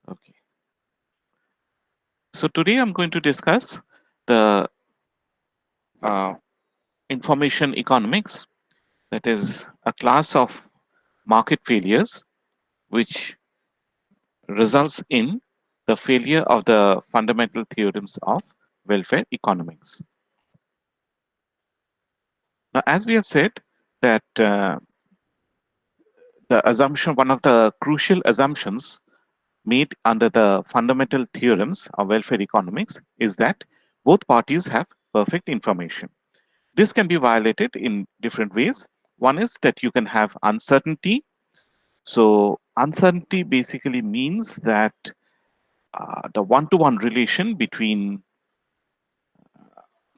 Okay. So today I'm going to discuss the uh, information economics, that is a class of market failures which results in the failure of the fundamental theorems of welfare economics. Now, as we have said, that the assumption, one of the crucial assumptions made under the fundamental theorems of welfare economics is that both parties have perfect information. This can be violated in different ways. One is that you can have uncertainty. So, uncertainty basically means that the one to one relation between,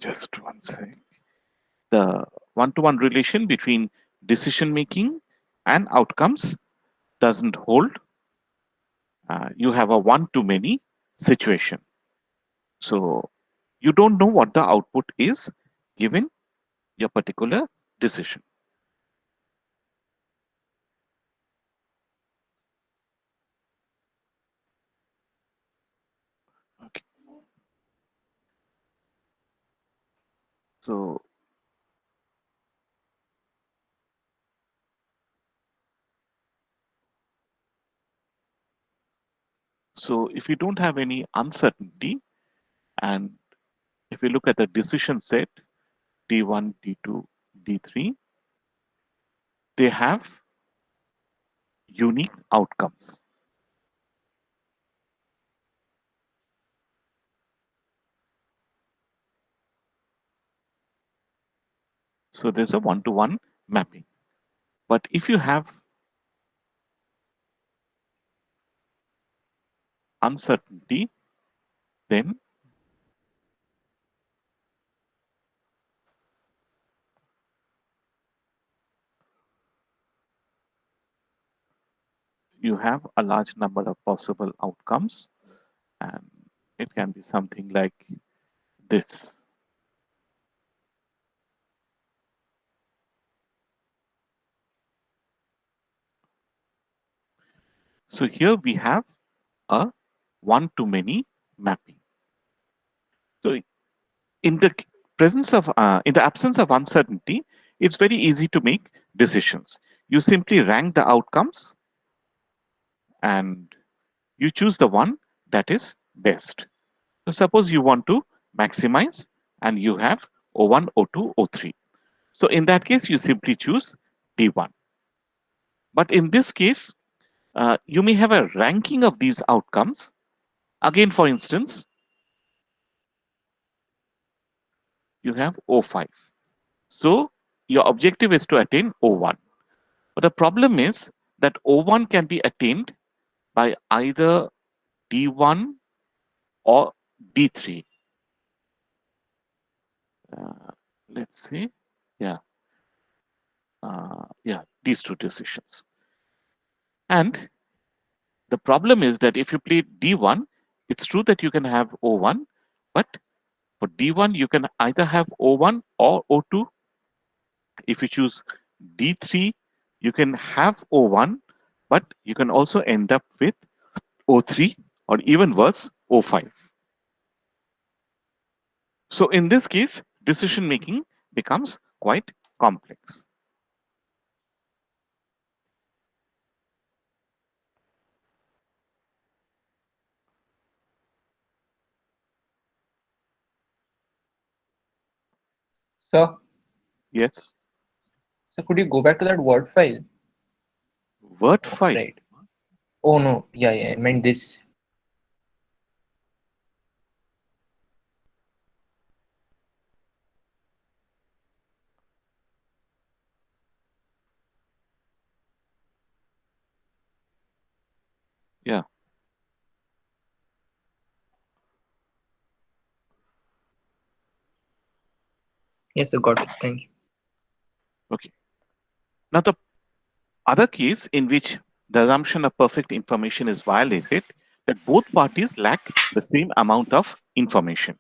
just one second, the one to one relation between decision making and outcomes doesn't hold. You have a one to many situation. So, you don't know what the output is given your particular decision. Okay. So, if you don't have any uncertainty, and if we look at the decision set D1, D2, D3, they have unique outcomes. So there's a one to one mapping. But if you have uncertainty, then you have a large number of possible outcomes, and it can be something like this. So here we have a one to many mapping. So in the in the absence of uncertainty, it's very easy to make decisions. You simply rank the outcomes and you choose the one that is best. So suppose you want to maximize and you have O1, O2, O3. So in that case, you simply choose D1. But in this case, you may have a ranking of these outcomes. Again, for instance, you have O5. So your objective is to attain O1. But the problem is that O1 can be attained by either D1 or D3. Uh, let's see. Yeah. Yeah, these two decisions. And the problem is that if you play D1, it's true that you can have O1, but for D1, you can either have O1 or O2. If you choose D3, you can have O1, but you can also end up with O3 or even worse, O5. So in this case, decision making becomes quite complex. So, Yes, could you go back to that Word file? word Oh, file. right. Oh no, yeah, I meant this. Yeah. Yes, I got it. Thank you. Okay. Now the other case in which the assumption of perfect information is violated, that both parties lack the same amount of information.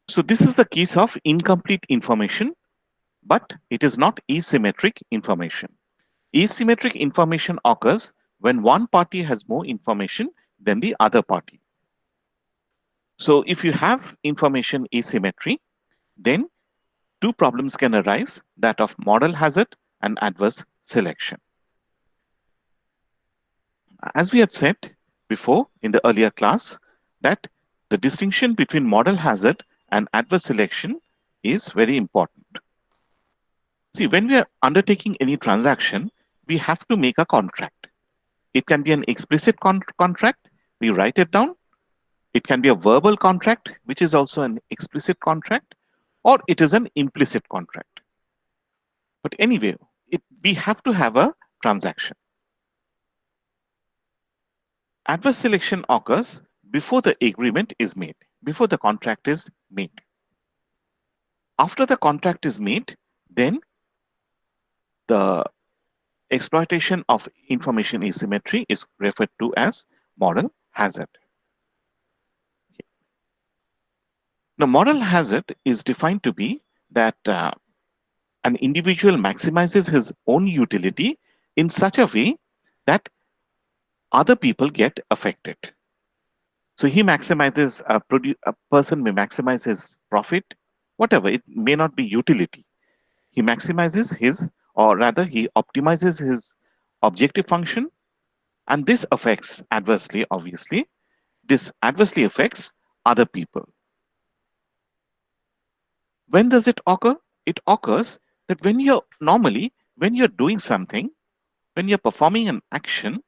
So this is a case of incomplete information, but it is not asymmetric information. Asymmetric information occurs when one party has more information than the other party. So if you have information asymmetry, then two problems can arise, that of model hazard and adverse selection. As we had said before in the earlier class, that the distinction between model hazard and adverse selection is very important. See, when we are undertaking any transaction, we have to make a contract. It can be an explicit contract, we write it down. It can be a verbal contract, which is also an explicit contract, or it is an implicit contract. But anyway, we have to have a transaction. Adverse selection occurs before the agreement is made, before the contract is made. After the contract is made, then the exploitation of information asymmetry is referred to as model hazard. Now, model hazard is defined to be that an individual maximizes his own utility in such a way that other people get affected. So he maximizes, a person may maximize his profit, whatever, it may not be utility. He maximizes his, or rather, he optimizes his objective function, and this affects adversely, obviously. This adversely affects other people. When does it occur? It occurs that when you're doing something, when you're performing an action,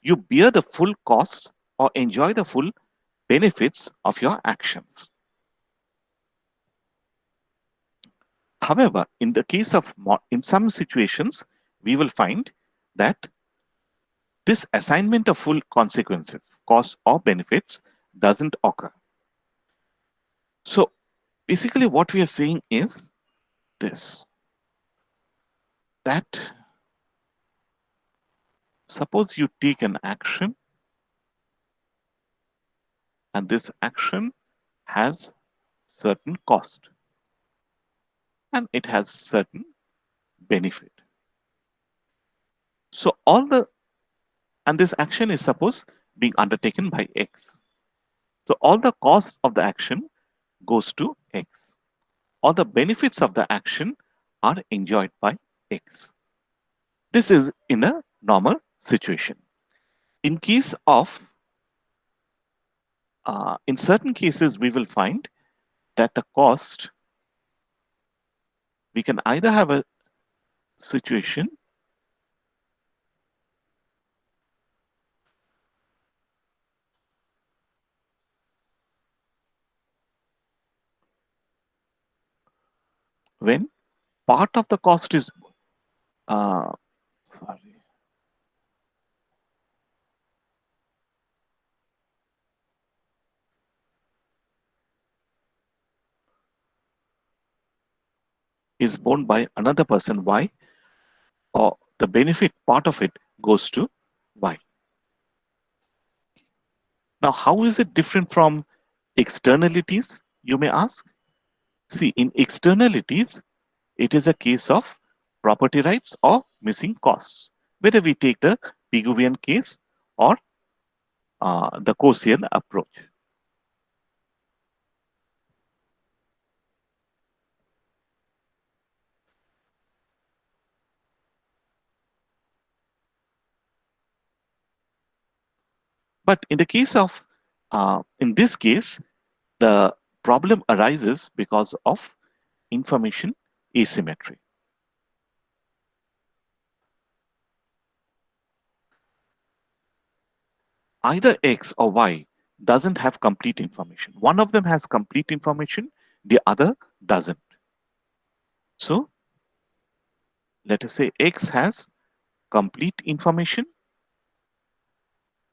you bear the full costs or enjoy the full benefits of your actions. However, in the case of in some situations, we will find that this assignment of full consequences, costs or benefits doesn't occur. So basically what we are saying is this, that suppose you take an action and this action has certain cost and it has certain benefit. So and this action is suppose being undertaken by X. So all the cost of the action goes to X. All the benefits of the action are enjoyed by X. This is in a normal situation. In case of, in certain cases, we will find that the cost, we can either have a situation when part of the cost is, uh, sorry, is borne by another person Y, or the benefit part of it goes to Y. Now, how is it different from externalities, you may ask? See, in externalities, it is a case of property rights or missing costs, whether we take the Pigouvian case or the Coasian approach. But in the case of, in this case, the problem arises because of information asymmetry. Either X or Y doesn't have complete information. One of them has complete information, the other doesn't. So let us say X has complete information,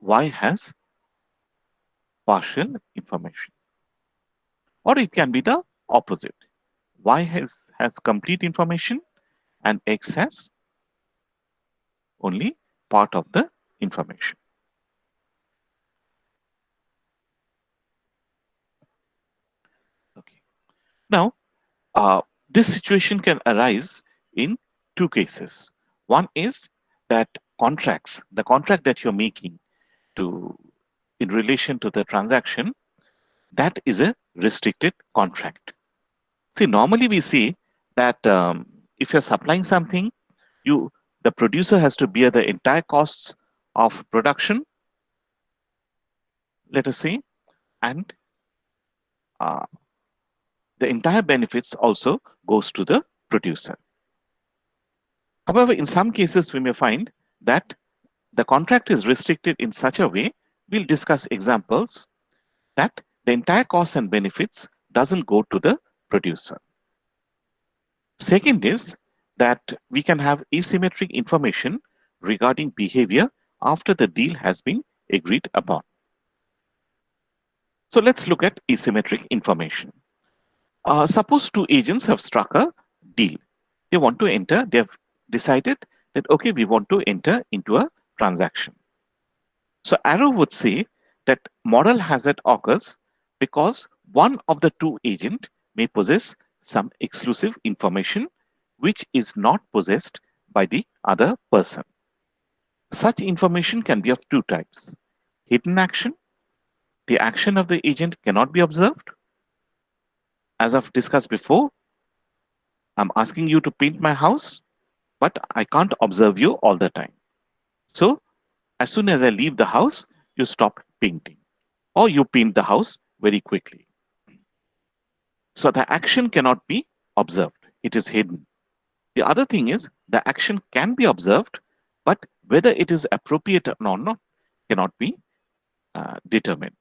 Y has partial information. Or it can be the opposite. Y has complete information and X has only part of the information. Okay. Now, this situation can arise in two cases. One is that contracts, the contract that you're making to in relation to the transaction, that is a restricted contract. See, normally we see that if you're supplying something, you the producer has to bear the entire costs of production, let us say, and uh, the entire benefits also goes to the producer. However, in some cases, we may find that the contract is restricted in such a way, we'll discuss examples, that the entire costs and benefits doesn't go to the producer. Second is that we can have asymmetric information regarding behavior after the deal has been agreed upon. So let's look at asymmetric information. Suppose two agents have struck a deal. They want to enter, they've decided that, okay, we want to enter into a transaction. So Arrow would say that moral hazard occurs because one of the two agents may possess some exclusive information which is not possessed by the other person. Such information can be of two types. Hidden action, the action of the agent cannot be observed. As I've discussed before, I'm asking you to paint my house, but I can't observe you all the time. So as soon as I leave the house, you stop painting or you paint the house very quickly. So the action cannot be observed. It is hidden. The other thing is the action can be observed, but whether it is appropriate or not cannot be determined.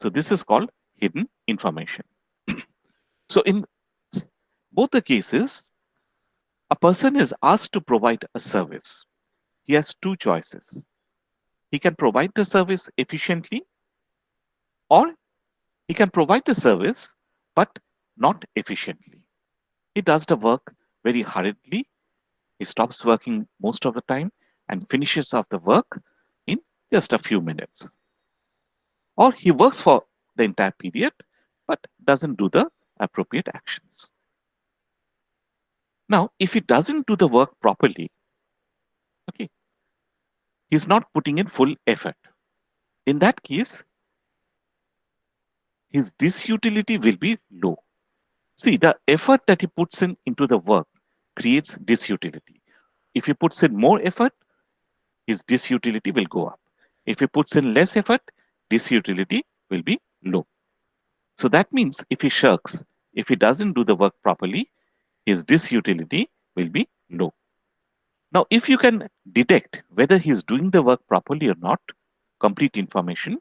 So this is called hidden information. So in both the cases, a person is asked to provide a service. He has two choices. He can provide the service efficiently, or he can provide the service but not efficiently. He does the work very hurriedly. He stops working most of the time and finishes off the work in just a few minutes. Or he works for the entire period but doesn't do the appropriate actions. Now, if he doesn't do the work properly, okay, he's not putting in full effort. In that case, his disutility will be low. See, the effort that he puts in into the work creates disutility. If he puts in more effort, his disutility will go up. If he puts in less effort, disutility will be low. So that means if he shirks, if he doesn't do the work properly, his disutility will be low. Now, if you can detect whether he is doing the work properly or not, complete information,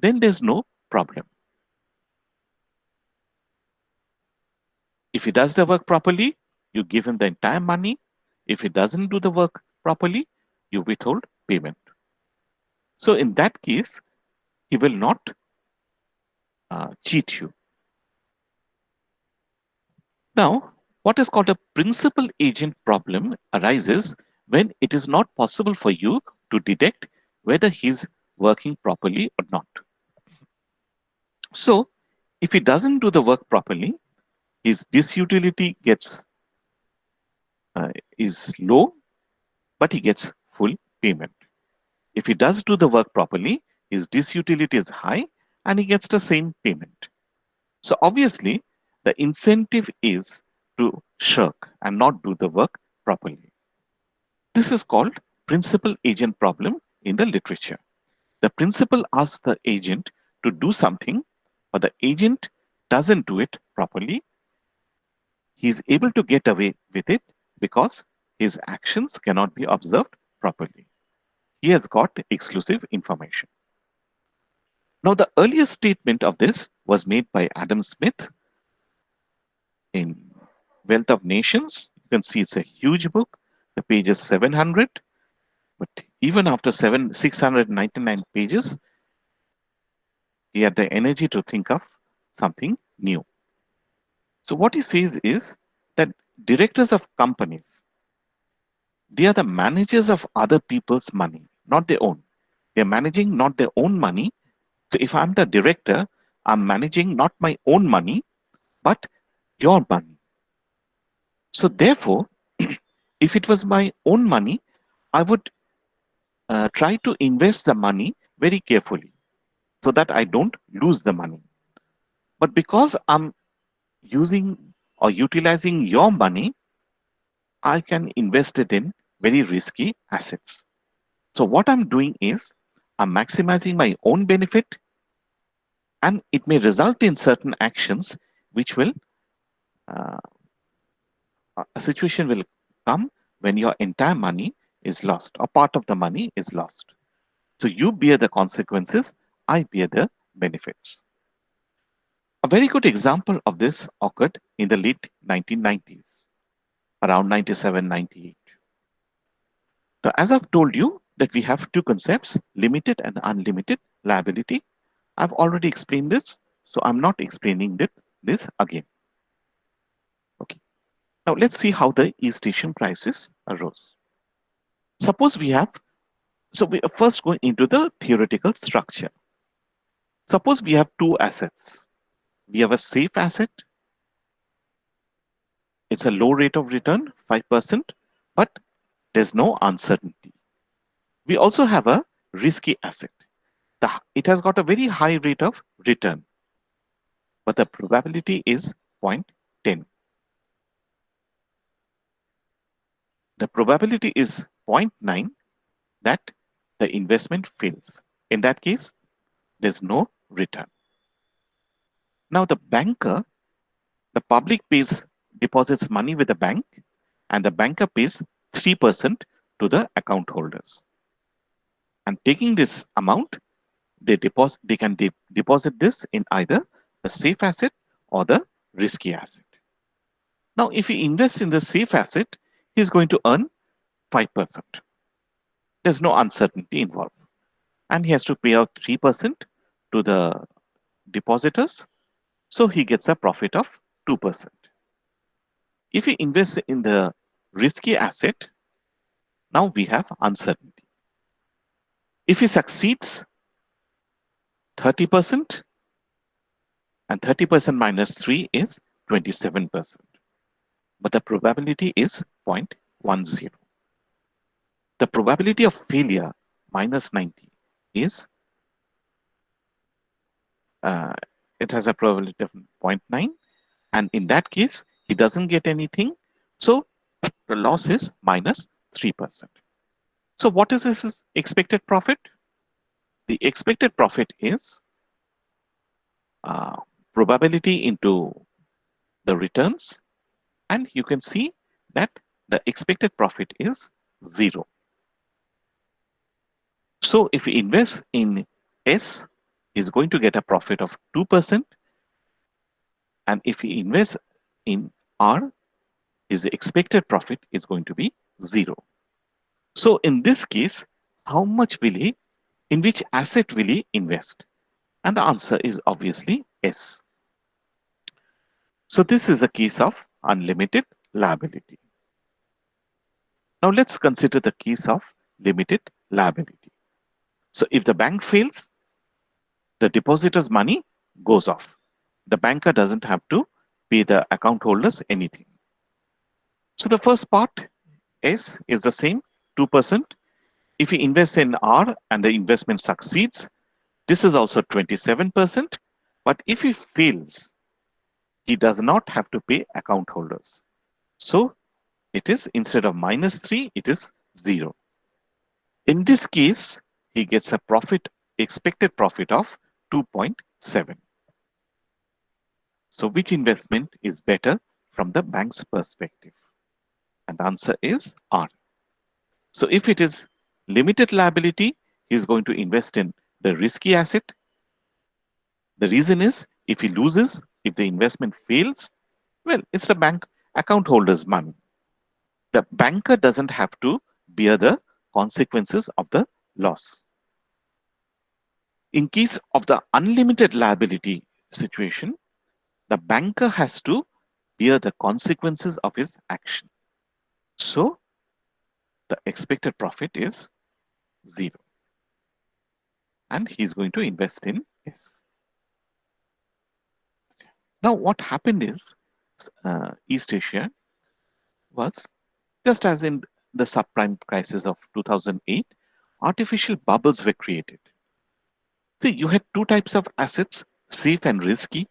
then there's no problem. If he does the work properly, you give him the entire money. If he doesn't do the work properly, you withhold payment. So in that case, he will not cheat you. Now, what is called a principal agent problem arises when it is not possible for you to detect whether he's working properly or not. So, if he doesn't do the work properly, his disutility gets is low, but he gets full payment. If he does do the work properly, his disutility is high and he gets the same payment. So obviously, the incentive is to shirk and not do the work properly. This is called principal agent problem in the literature. The principal asks the agent to do something, but the agent doesn't do it properly. He is able to get away with it because his actions cannot be observed properly. He has got exclusive information. Now, the earliest statement of this was made by Adam Smith in Wealth of Nations. You can see it's a huge book. The page is 700, but even after 699 pages, he had the energy to think of something new. So what he says is that directors of companies, they are the managers of other people's money, not their own. They're managing not their own money. So if I'm the director, I'm managing not my own money, but your money. So therefore, if it was my own money, I would try to invest the money very carefully so that I don't lose the money. But because I'm using or utilizing your money, I can invest it in very risky assets. So what I'm doing is I'm maximizing my own benefit, and it may result in certain actions which will uh, a situation will come when your entire money is lost or part of the money is lost. So you bear the consequences, I bear the benefits. A very good example of this occurred in the late 1990s, around 97, 98. So as I've told you that we have two concepts, limited and unlimited liability. I've already explained this, so I'm not explaining this again. Okay. Now let's see how the East Asian crisis arose. Suppose we have, so we are first going into the theoretical structure. Suppose we have two assets. We have a safe asset. It's a low rate of return, 5%, but there's no uncertainty. We also have a risky asset. It has got a very high rate of return, but the probability is 0.10. The probability is zero point 0.9 that the investment fails. In that case, there's no return. Now the banker, the public pays deposits money with the bank, and the banker pays 3% to the account holders. And taking this amount, they can deposit this in either the safe asset or the risky asset. Now, if he invests in the safe asset, he's going to earn 5%. There's no uncertainty involved. And he has to pay out 3% to the depositors. So he gets a profit of 2%. If he invests in the risky asset, now we have uncertainty. If he succeeds, 30%, and 30% minus 3 is 27%. But the probability is 0.10. The probability of failure minus 90 is, uh, it has a probability of 0.9. And in that case, he doesn't get anything. So the loss is minus 3%. So what is his expected profit? The expected profit is uh, probability into the returns. And you can see that the expected profit is 0. So if he invests in S, he's going to get a profit of 2%. And if he invests in R, his expected profit is going to be 0. So in this case, how much will he, in which asset will he invest? And the answer is obviously S. So this is a case of unlimited liability. Now let's consider the case of limited liability. So if the bank fails, the depositor's money goes off. The banker doesn't have to pay the account holders anything. So the first part, S, is the same, 2%. If he invests in R and the investment succeeds, this is also 27%. But if he fails, he does not have to pay account holders. So it is, instead of minus 3, it is 0. In this case, he gets a profit, expected profit of 2.7. So which investment is better from the bank's perspective? And the answer is R. So if it is limited liability, he's going to invest in the risky asset. The reason is, if he loses, if the investment fails, well, it's the bank account holder's money. The banker doesn't have to bear the consequences of the loss. In case of the unlimited liability situation, the banker has to bear the consequences of his action. So the expected profit is 0. And he's going to invest in S. Now, what happened is, East Asia was just as in the subprime crisis of 2008, artificial bubbles were created. See, you had two types of assets, safe and risky.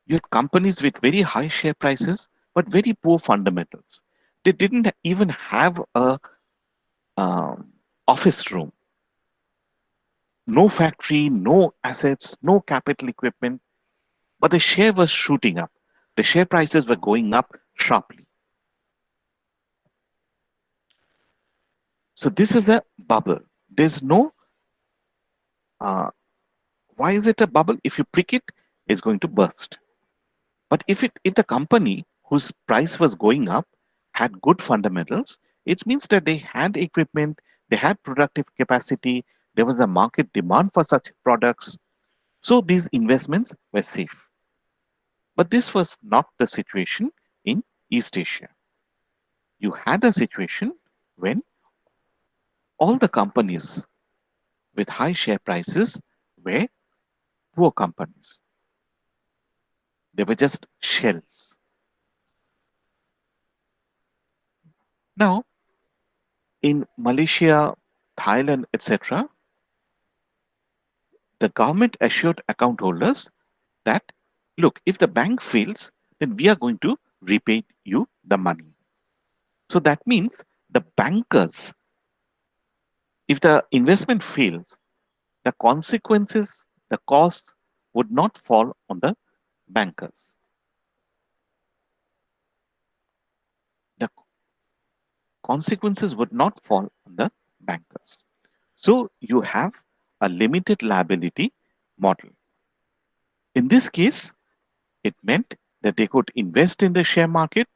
You had companies with very high share prices but very poor fundamentals. They didn't even have a um, office room, no factory, no assets, no capital equipment, but the share was shooting up. The share prices were going up sharply. So this is a bubble. There's no uh, why is it a bubble? If you prick it, it's going to burst. But if the company whose price was going up had good fundamentals, it means that they had equipment, they had productive capacity, there was a market demand for such products. So these investments were safe. But this was not the situation in East Asia. You had a situation when all the companies with high share prices were poor companies. They were just shells. Now, in Malaysia, Thailand, etc., the government assured account holders that, look, if the bank fails, then we are going to repay you the money. So that means the bankers, if the investment fails, the consequences, the costs would not fall on the bankers. The consequences would not fall on the bankers. So you have a limited liability model. In this case, it meant that they could invest in the share market,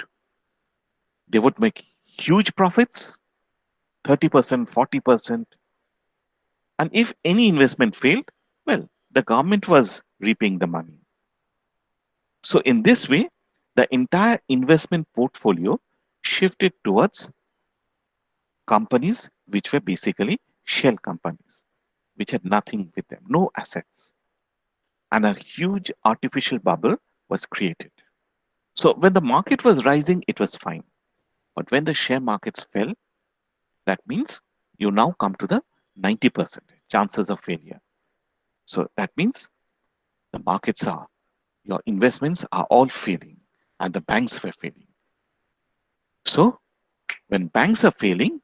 they would make huge profits, 30%, 40%. And if any investment failed, well, the government was reaping the money. So, in this way, the entire investment portfolio shifted towards companies which were basically shell companies, which had nothing with them, no assets. And a huge artificial bubble was created. So, when the market was rising, it was fine. But when the share markets fell, that means you now come to the 90% chances of failure. So that means the markets are, your investments are all failing and the banks were failing. So when banks are failing,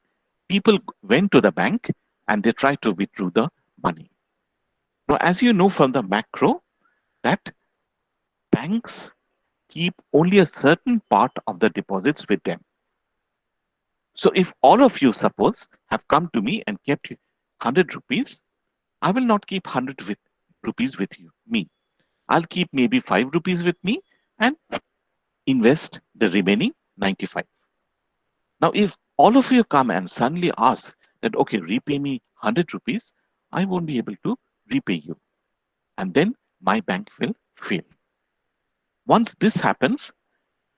people went to the bank and they tried to withdraw the money. Now, as you know from the macro, that banks keep only a certain part of the deposits with them. So if all of you, suppose, have come to me and kept 100 rupees, I will not keep 100 rupees with you, me. I'll keep maybe 5 rupees with me and invest the remaining 95. Now, if all of you come and suddenly ask that, okay, repay me 100 rupees, I won't be able to repay you. And then my bank will fail. Once this happens,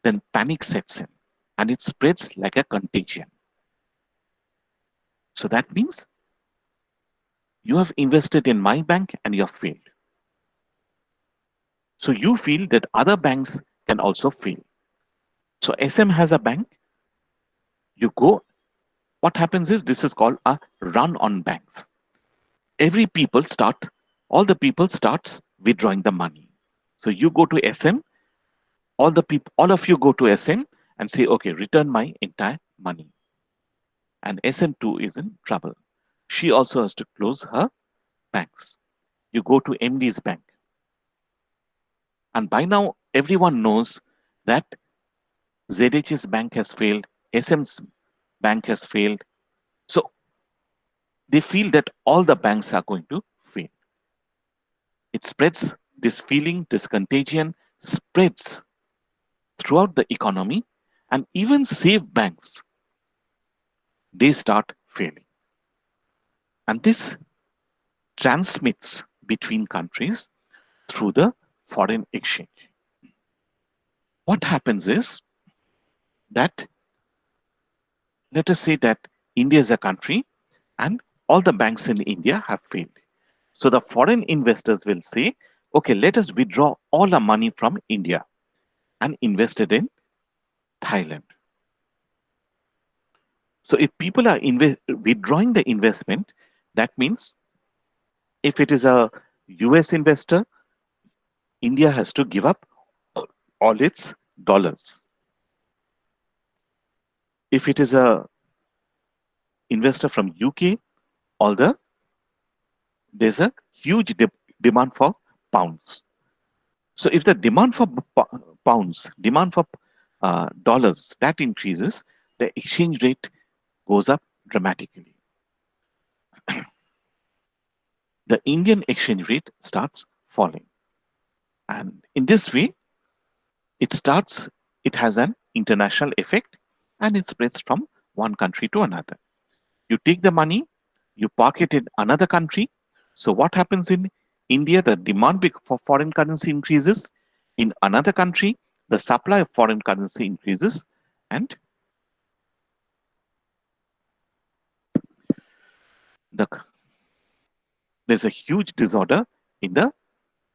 then panic sets in and it spreads like a contagion. So that means you have invested in my bank and you have failed. So you feel that other banks can also fail. So SM has a bank. You go, what happens is this is called a run on banks. Every people start, all the people starts withdrawing the money. So you go to SM, all the people, all of you go to SM and say, okay, return my entire money. And SM2 is in trouble. She also has to close her banks. You go to MD's bank. And by now, everyone knows that ZH's bank has failed, SM's bank has failed. So they feel that all the banks are going to fail. It spreads, this feeling, this contagion spreads throughout the economy, and even safe banks, they start failing. And this transmits between countries through the foreign exchange. What happens is that, let us say that India is a country and all the banks in India have failed. So the foreign investors will say, okay, let us withdraw all our money from India and invest it in Thailand. So if people are withdrawing the investment, that means if it is a US investor, India has to give up all its dollars. If it is a investor from UK, all the there's a huge demand for pounds. So if the demand for pounds, demand for dollars, that increases, the exchange rate goes up dramatically. The Indian exchange rate starts falling. And in this way, it starts, it has an international effect and it spreads from one country to another. You take the money, you park it in another country. So what happens in India? The demand for foreign currency increases. In another country, the supply of foreign currency increases, and the, there's a huge disorder in the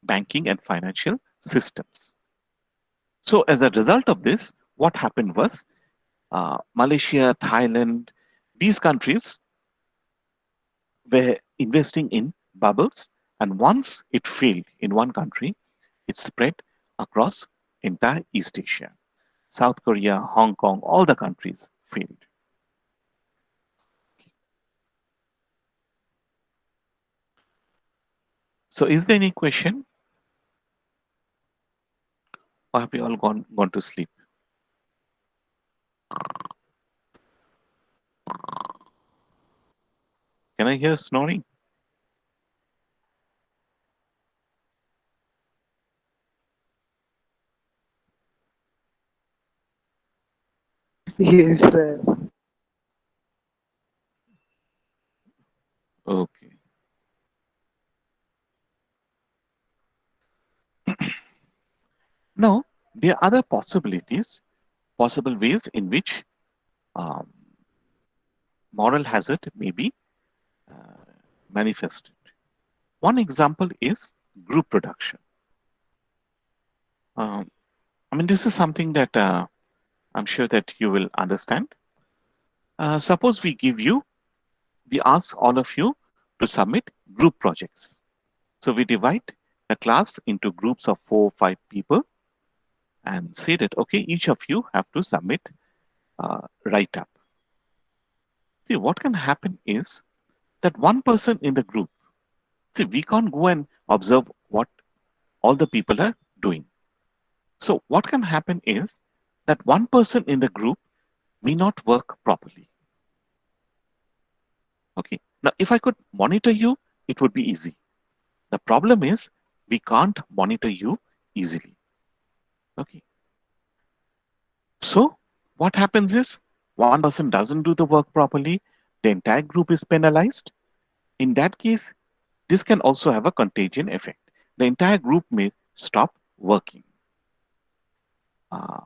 banking and financial systems. So as a result of this, what happened was Malaysia, Thailand, these countries were investing in bubbles, and once it failed in one country, it spread across entire East Asia. South Korea, Hong Kong, all the countries failed. So is there any question, or have you all gone to sleep? Can I hear snoring? Yes, sir. Okay. Now, there are other possibilities, possible ways in which um, moral hazard may be uh, manifested. One example is group production. Um, I mean, this is something that I'm sure that you will understand. Suppose we ask all of you to submit group projects. So we divide the class into groups of 4 or 5 people and say that, okay, each of you have to submit write up. See, what can happen is that one person in the group, see, we can't go and observe what all the people are doing. So what can happen is that one person in the group may not work properly. Okay. Now, if I could monitor you, it would be easy. The problem is we can't monitor you easily. Okay. So what happens is one person doesn't do the work properly, the entire group is penalized. In that case, this can also have a contagion effect. The entire group may stop working. Uh,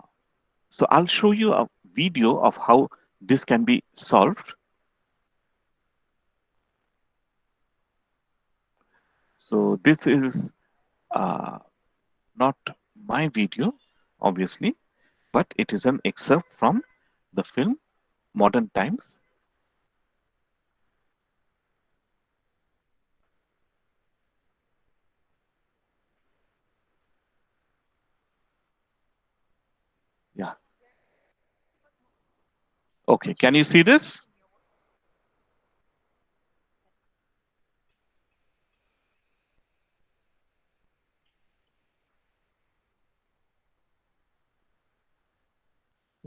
so I'll show you a video of how this can be solved. So this is uh, not my video, obviously, but it is an excerpt from the film Modern Times. Yeah. Okay. Can you see this?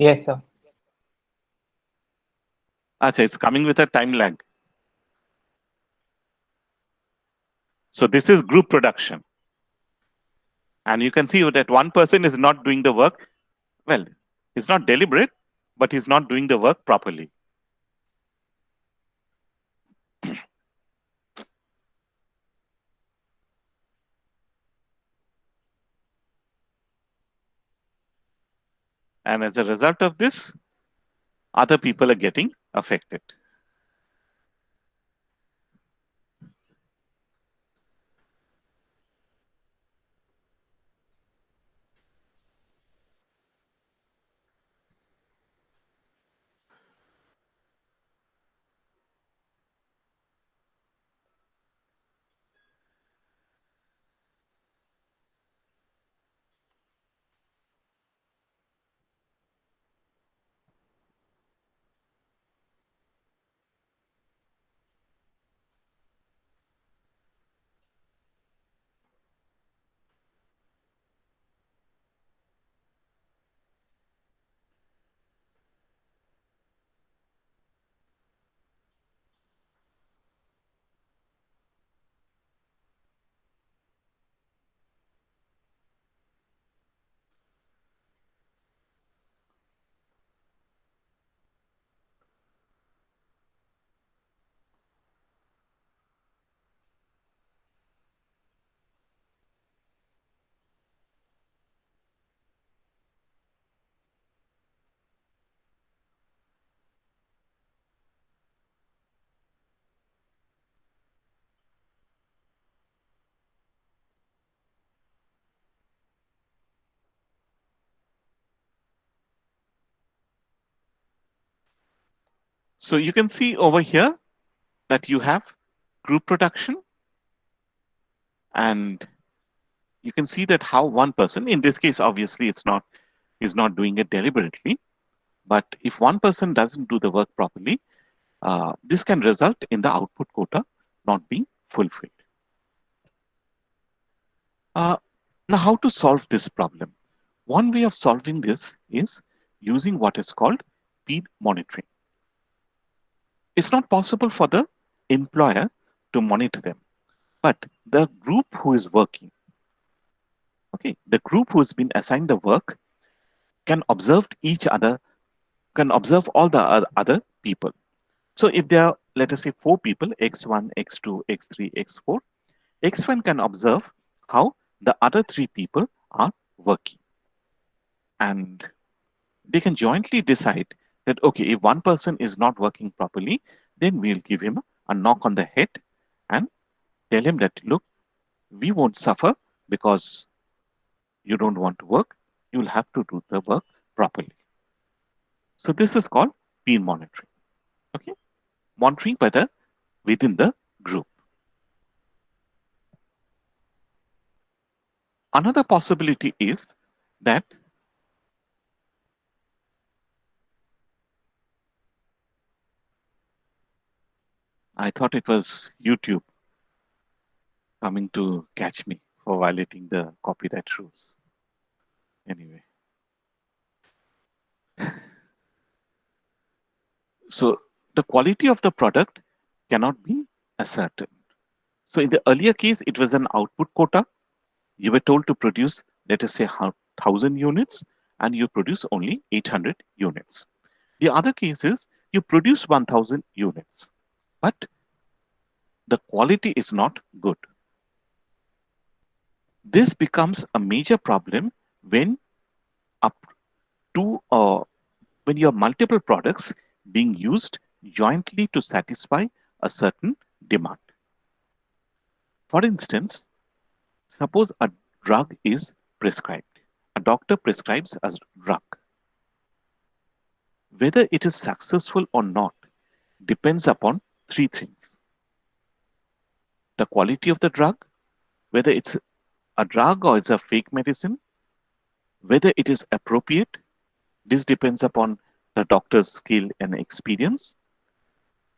Yes, sir. Acha, it's coming with a time lag. So this is group production. And you can see that one person is not doing the work. Well, it's not deliberate, but he's not doing the work properly. And as a result of this, other people are getting affected. So you can see over here that you have group production, and you can see that how one person, in this case obviously it's not, is not doing it deliberately, but if one person doesn't do the work properly, this can result in the output quota not being fulfilled. Uh, Now, how to solve this problem? One way of solving this is using what is called peer monitoring. It's not possible for the employer to monitor them, but the group who is working, okay, the group who has been assigned the work can observe each other, can observe all the other people. So if there are, let us say, four people, X1, X2, X3, X4, X1 can observe how the other three people are working. And they can jointly decide that, okay, if one person is not working properly, then we'll give him a knock on the head and tell him that, look, we won't suffer because you don't want to work. You'll have to do the work properly. So this is called peer monitoring. Okay, monitoring by the within the group. Another possibility is that I thought it was YouTube coming to catch me for violating the copyright rules. Anyway, so the quality of the product cannot be ascertained. So in the earlier case, it was an output quota. You were told to produce, let us say, 1,000 units, and you produce only 800 units. The other case is you produce 1,000 units, but the quality is not good. This becomes a major problem when up to when you have multiple products being used jointly to satisfy a certain demand. For instance, suppose a drug is prescribed. A doctor prescribes a drug. Whether it is successful or not depends upon three things: the quality of the drug, whether it's a drug or it's a fake medicine, whether it is appropriate. This depends upon the doctor's skill and experience.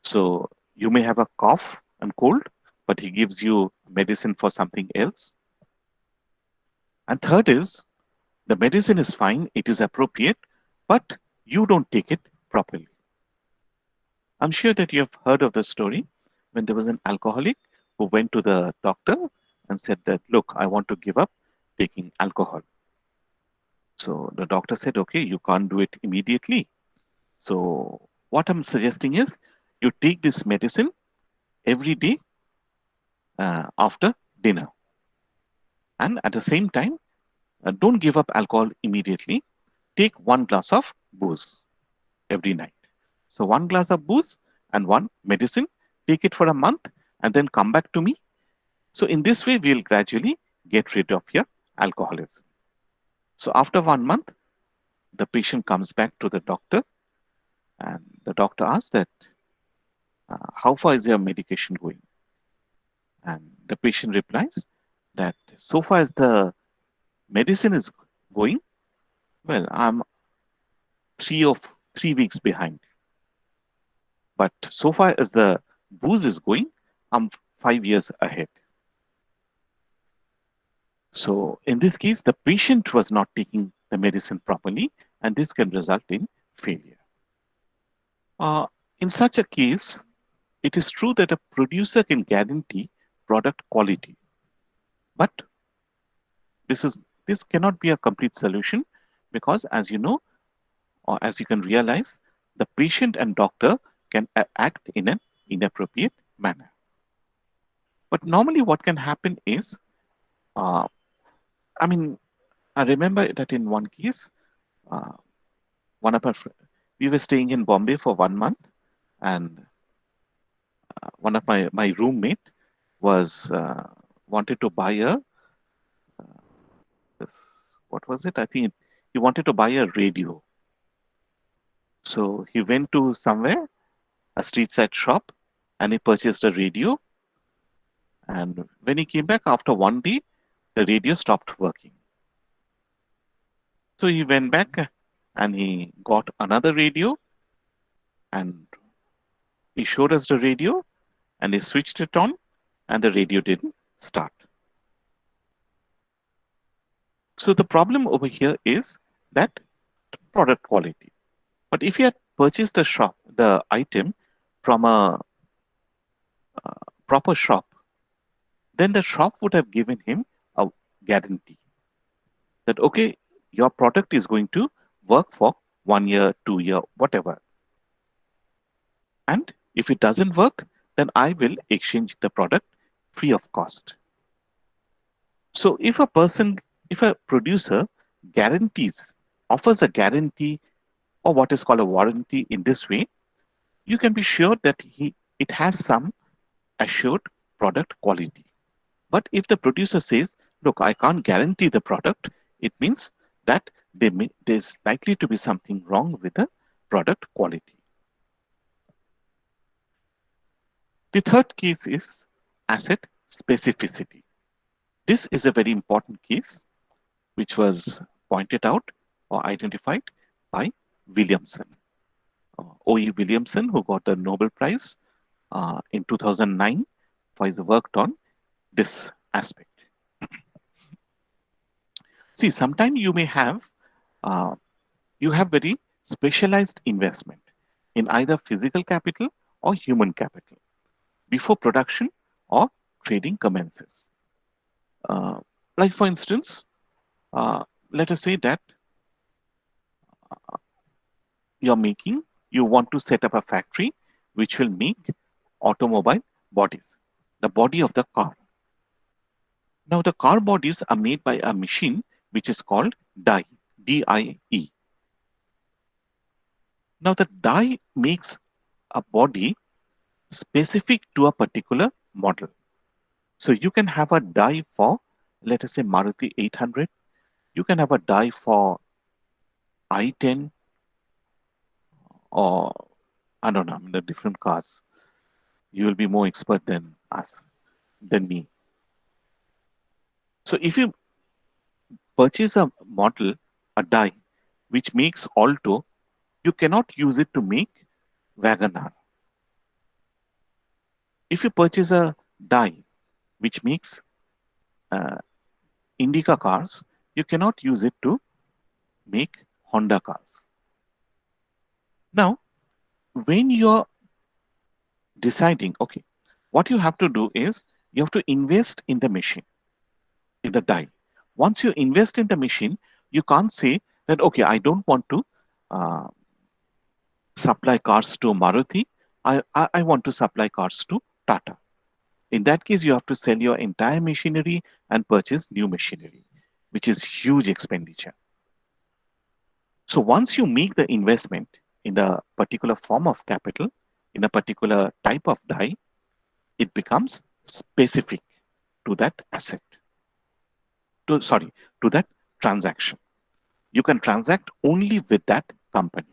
So you may have a cough and cold, but he gives you medicine for something else. And third is the medicine is fine, it is appropriate, but you don't take it properly. I'm sure that you have heard of the story when there was an alcoholic who went to the doctor and said that, look, I want to give up taking alcohol. So the doctor said, okay, you can't do it immediately. So what I'm suggesting is you take this medicine every day after dinner. And at the same time, don't give up alcohol immediately. Take one glass of booze every night. So one glass of booze and one medicine, take it for a month and then come back to me. So in this way, we'll gradually get rid of your alcoholism. So after 1 month, the patient comes back to the doctor and the doctor asks that, how far is your medication going? And the patient replies that so far as the medicine is going, well, I'm 3 weeks behind. But so far as the booze is going, I'm 5 years ahead. So in this case, the patient was not taking the medicine properly, and this can result in failure. In such a case, it is true that a producer can guarantee product quality, but this is this cannot be a complete solution because, as you know, or as you can realize, the patient and doctor can act in an inappropriate manner. But normally, what can happen is, uh, I mean, I remember that in one case, uh, one of our we were staying in Bombay for 1 month, and one of my roommate was wanted to buy a what was it? I think he wanted to buy a radio. So he went to somewhere a street side shop, and he purchased a radio. And when he came back after one day, the radio stopped working. So he went back and he got another radio, and he showed us the radio, and he switched it on, and the radio didn't start. So the problem over here is that product quality. But if you had purchased the item from a proper shop, then the shop would have given him a guarantee that, okay, your product is going to work for 1 year, 2 year, whatever. And if it doesn't work, then I will exchange the product free of cost. So if a producer guarantees, offers a guarantee or what is called a warranty in this way, you can be sure that it has some assured product quality. But if the producer says, look, I can't guarantee the product, it means that there's likely to be something wrong with the product quality. The third case is asset specificity. This is a very important case which was pointed out or identified by Williamson, O.E. Williamson, who got the Nobel Prize in 2009 for his work on this aspect. See, sometimes uh, you have very specialized investment in either physical capital or human capital before production or trading commences. Uh, like for instance, uh, let us say that you're making, you want to set up a factory which will make automobile bodies, the body of the car. Now, the car bodies are made by a machine which is called die, D-I-E. Now, the die makes a body specific to a particular model. So you can have a die for, let us say, Maruti 800. You can have a die for i10, or I don't know, the different cars. You will be more expert than us, than me. So if you purchase a model, a die, which makes Alto, you cannot use it to make WagonR. If you purchase a die which makes uh, Indica cars, you cannot use it to make Honda cars. Now, when you're deciding, okay, what you have to do is you have to invest in the machine, in the die. Once you invest in the machine, you can't say that, okay, I don't want to uh, supply cars to Maruti. I want to supply cars to Tata. In that case, you have to sell your entire machinery and purchase new machinery, which is huge expenditure. So once you make the investment in a particular form of capital, in a particular type of die, it becomes specific to that asset, to that transaction. You can transact only with that company.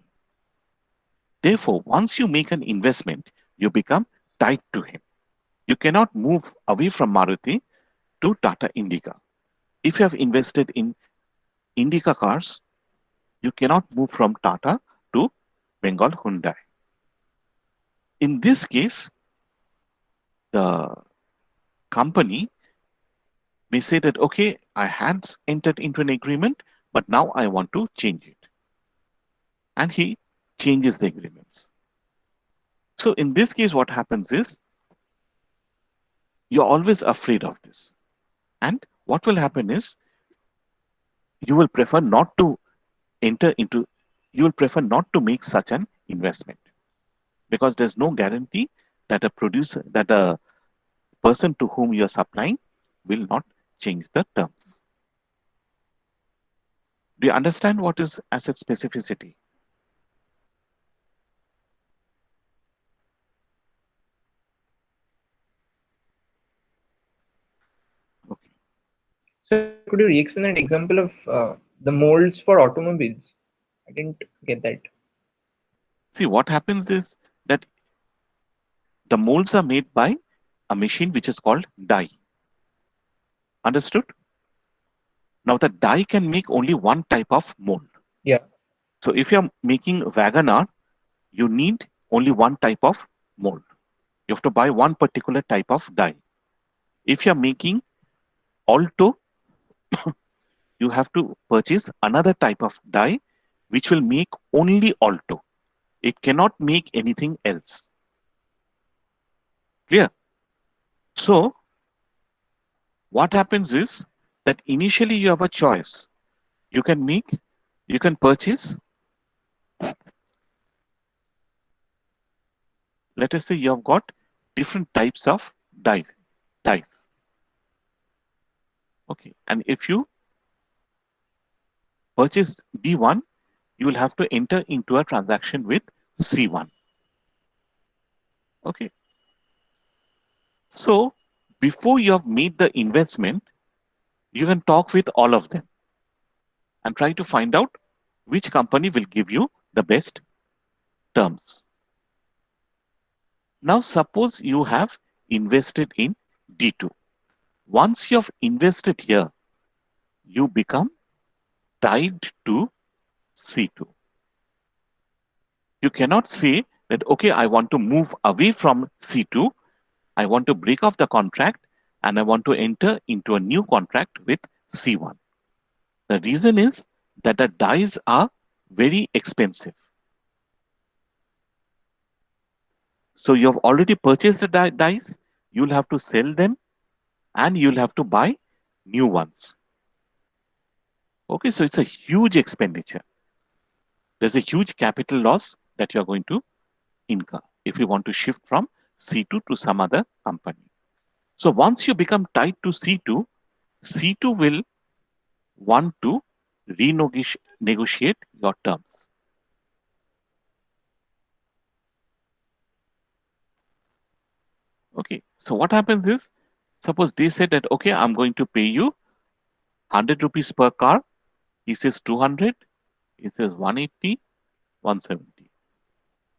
Therefore, once you make an investment, you become tied to him. You cannot move away from Maruti to Tata Indica. If you have invested in Indica cars, you cannot move from Tata to Bengal Hyundai. In this case, the company may say that, okay, I had entered into an agreement, but now I want to change it. And he changes the agreements. So in this case, what happens is you're always afraid of this. And what will happen is you will prefer not to enter into, you will prefer not to make such an investment because there's no guarantee that that a person to whom you're supplying will not change the terms. Do you understand what is asset specificity? Okay. So could you re-explain that example of the molds for automobiles? I didn't get that. See, what happens is that The molds are made by a machine which is called die. Understood? Now the die can make only one type of mold. Yeah. So if you're making Wagoner, you need only one type of mold. You have to buy one particular type of die. If you're making Alto, you have to purchase another type of die which will make only Alto. It cannot make anything else. Clear? So what happens is that initially you have a choice. You can purchase, let us say you have got different types of dice. Okay. And if you purchase D1, you will have to enter into a transaction with C1. Okay. So before you have made the investment, you can talk with all of them and try to find out which company will give you the best terms. Now, suppose you have invested in D2. Once you have invested here, you become tied to C2. You cannot say that, okay, I want to move away from C2. I want to break off the contract and I want to enter into a new contract with C1. The reason is that the dies are very expensive. So you have already purchased the dies, you'll have to sell them and you'll have to buy new ones. Okay, so it's a huge expenditure. There's a huge capital loss that you're going to incur if you want to shift from C2 to some other company. So once you become tied to C2, C2 will want to renegotiate your terms. Okay, so what happens is, suppose they said that, okay, I'm going to pay you 100 rupees per car. He says 200, he says 180, 170.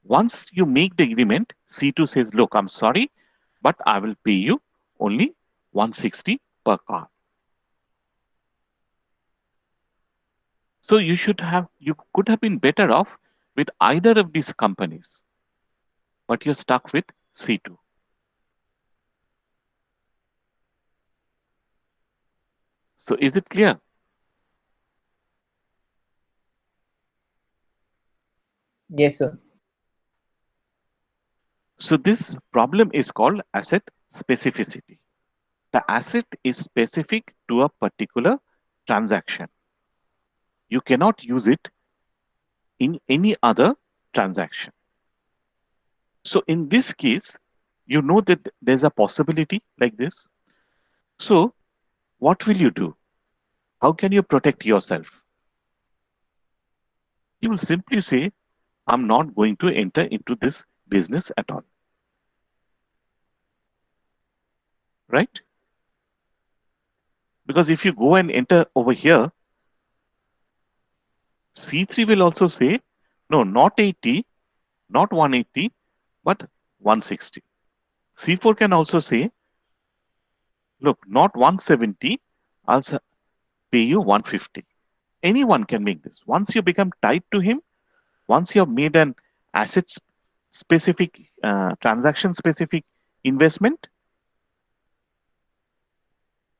Once you make the agreement, C2 says, look, I'm sorry, but I will pay you only 160 per car. So you could have been better off with either of these companies, but you're stuck with C2. So is it clear? Yes, sir. So this problem is called asset specificity. The asset is specific to a particular transaction. You cannot use it in any other transaction. So in this case, you know that there's a possibility like this. So what will you do? How can you protect yourself? You will simply say, I'm not going to enter into this business at all. Right? Because if you go and enter over here, C3 will also say, no, not 80, not 180, but 160. C4 can also say, look, not 170, I'll pay you 150. Anyone can make this. Once you become tied to him, once you have made an asset specific, transaction specific investment,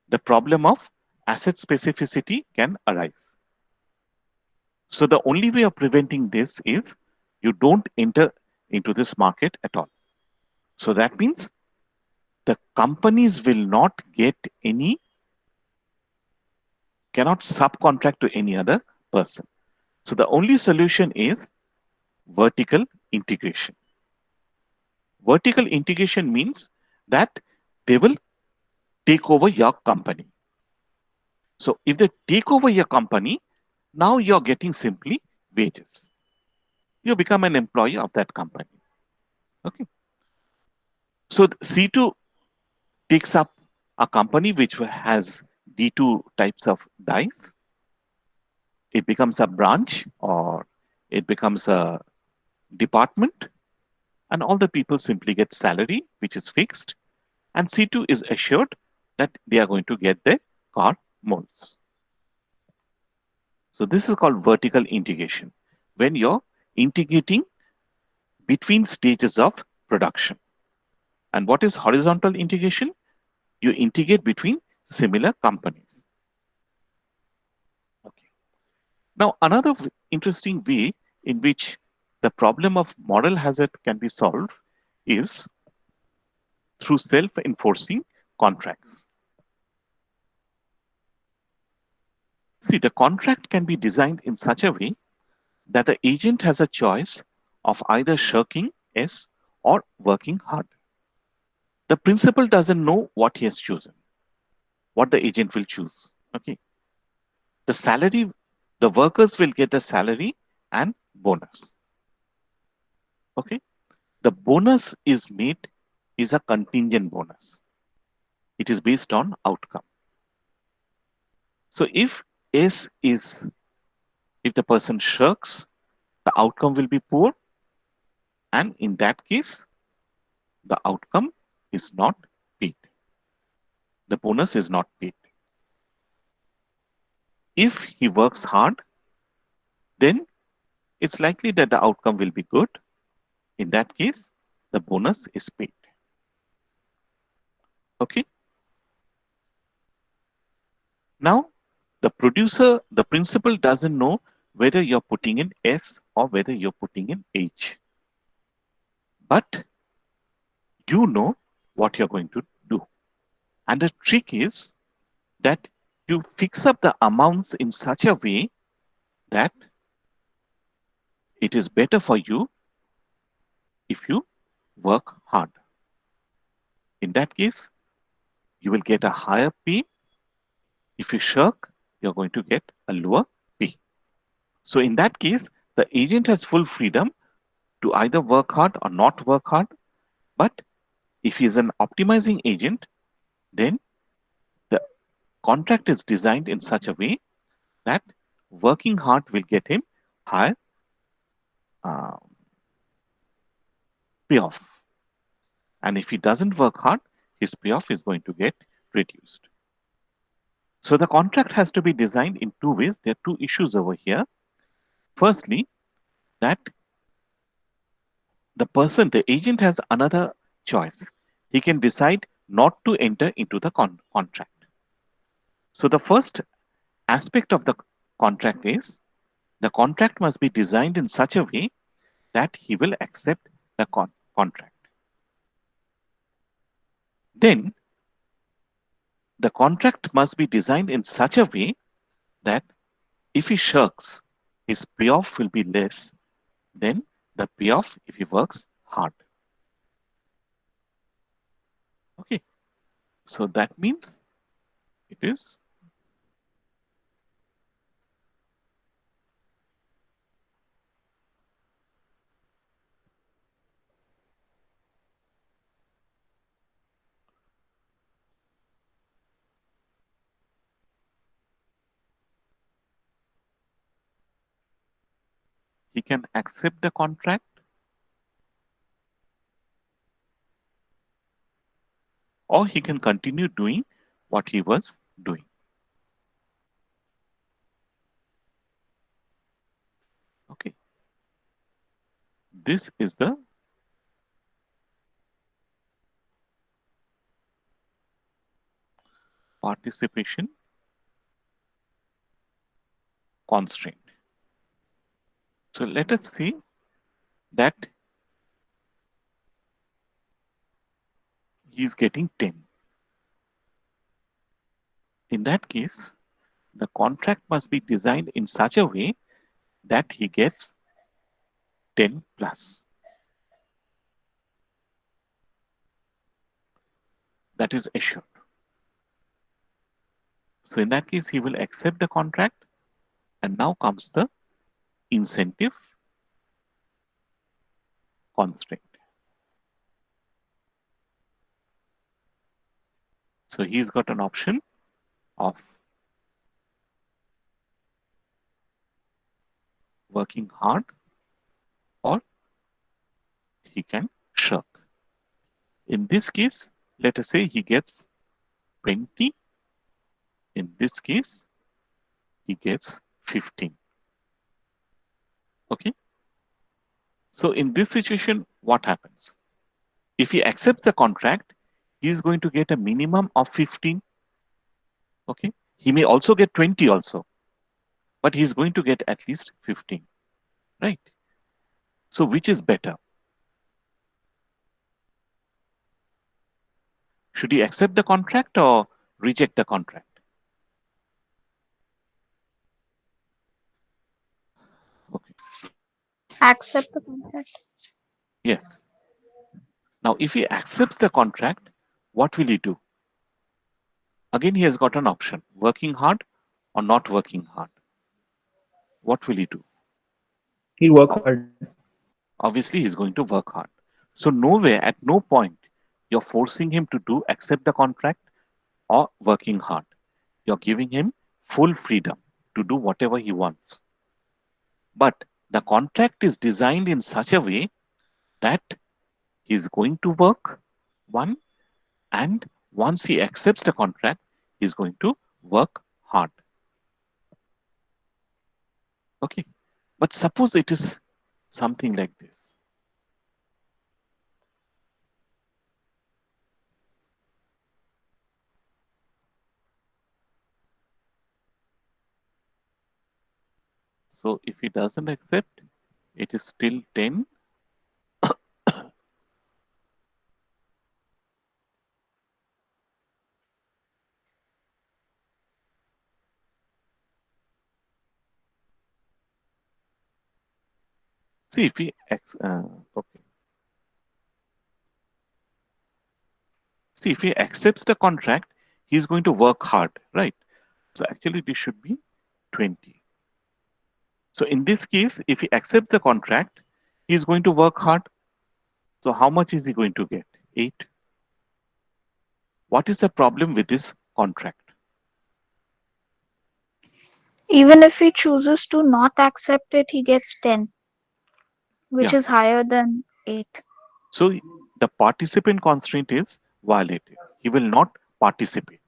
the problem of asset specificity can arise. So the only way of preventing this is you don't enter into this market at all. So that means the companies will not get any, cannot subcontract to any other person. So the only solution is vertical integration. Vertical integration means that they will take over your company. So if they take over your company, now you're getting simply wages. You become an employee of that company. Okay. So C2 takes up a company which has D2 types of dice. It becomes a branch or it becomes a department and all the people simply get salary, which is fixed, and C2 is assured that they are going to get their car molds. So this is called vertical integration, when you're integrating between stages of production. And what is horizontal integration? You integrate between similar companies. Okay. Now, another interesting way in which the problem of moral hazard can be solved is through self-enforcing contracts. See, the contract can be designed in such a way that the agent has a choice of either shirking S or working hard. The principal doesn't know what he has chosen, what the agent will choose. Okay. The salary, the workers will get a salary and bonus. Okay. The bonus is a contingent bonus. It is based on outcome. So if the person shirks, the outcome will be poor, and in that case, the outcome is not paid. The bonus is not paid. If he works hard, then it's likely that the outcome will be good. In that case, the bonus is paid. Okay. Now, the principal doesn't know whether you're putting in S or whether you're putting in H. But you know what you're going to do. And the trick is that you fix up the amounts in such a way that it is better for you if you work hard. In that case, you will get a higher pay. If you shirk, you're going to get a lower pay. So in that case, the agent has full freedom to either work hard or not work hard. But if he's an optimizing agent, then the contract is designed in such a way that working hard will get him higher uh, payoff. And if he doesn't work hard, his payoff is going to get reduced. So the contract has to be designed in two ways. There are two issues over here. Firstly, that the agent has another choice. He can decide not to enter into the contract. So the first aspect of the contract is the contract must be designed in such a way that he will accept the contract. Then the contract must be designed in such a way that if he shirks, his payoff will be less than the payoff if he works hard. Okay, so that means it is he can accept the contract or he can continue doing what he was doing. Okay, this is the participation constraint. So let us see that he is getting 10. In that case, the contract must be designed in such a way that he gets 10 plus. That is assured. So in that case, he will accept the contract, and now comes the incentive constraint. So he's got an option of working hard or he can In this case, let us say he gets 20. In this case, he gets 15. Okay. So in this situation, what happens? If he accepts the contract, he is going to get a minimum of 15. Okay. He may also get 20 also, but he's going to get at least 15. Right. So which is better? Should he accept the contract or reject the contract? Okay. Accept the contract. Yes. Now, if he accepts the contract, what will he do? Again, he has got an option, working hard or not working hard. What will he do? He'll work Ob- hard. Obviously, he's going to work hard. So nowhere, at no point, you're forcing him to do accept the contract or working hard. You're giving him full freedom to do whatever he wants. But the contract is designed in such a way that he's going to work, one, and once he accepts the contract, he's going to work hard. Okay. But suppose it is something like this. So if he doesn't accept, it is still 10. See if he okay. See if he accepts the contract, he's going to work hard, right? So actually this should be 20. So in this case, if he accepts the contract, he's going to work hard. So how much is he going to get? 8. What is the problem with this contract? Even if he chooses to not accept it, he gets 10, which Yeah. is higher than 8. So the participant constraint is violated. He will not participate.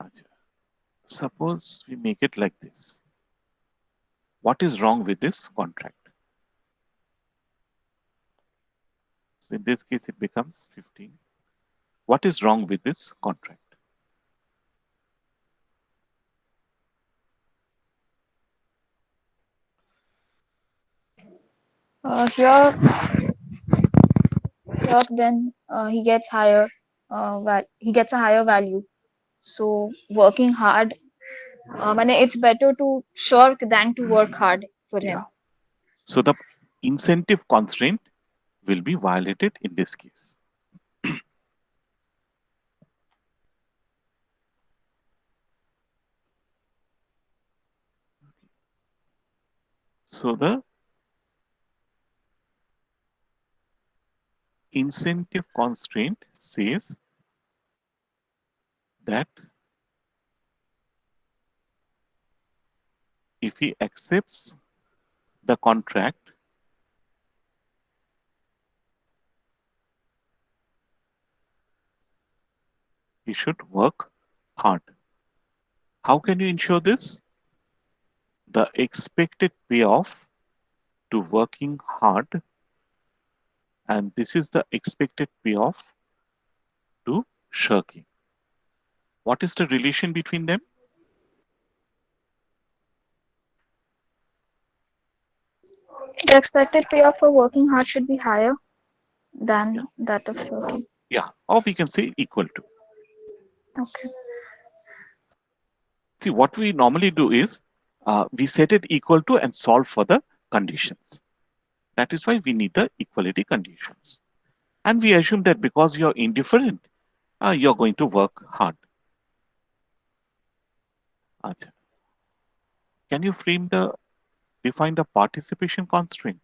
Acha. Suppose we make it like this. What is wrong with this contract? So in this case, it becomes 15. What is wrong with this contract? Here then he gets higher. He gets a higher value. So working hard, and it's better to shirk than to work hard for Yeah. him. So the incentive constraint will be violated in this case. So the incentive constraint says that if he accepts the contract, he should work hard. How can you ensure this? The expected payoff to working hard, and this is the expected payoff to shirking. What is the relation between them? The expected payoff for working hard should be higher Yeah, than that of shirking. yeah, or we can say equal to. Okay. See, what we normally do is we set it equal to and solve for the conditions. That is why we need the equality conditions. And we assume that because you're indifferent, you're going to work hard. Acha. Can you define the participation constraint?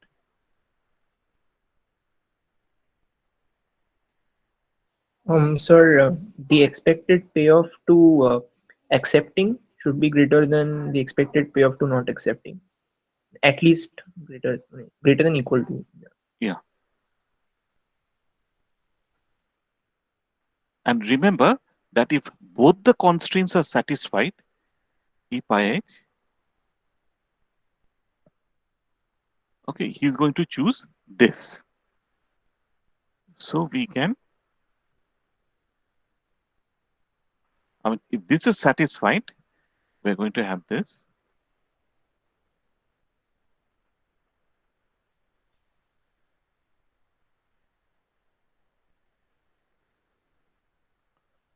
Sir, the expected payoff to accepting should be greater than the expected payoff to not accepting. At least greater than equal to. Yeah. And remember that if both the constraints are satisfied, E pi h, okay, he's going to choose this. So we can, I mean, if this is satisfied, we're going to have this.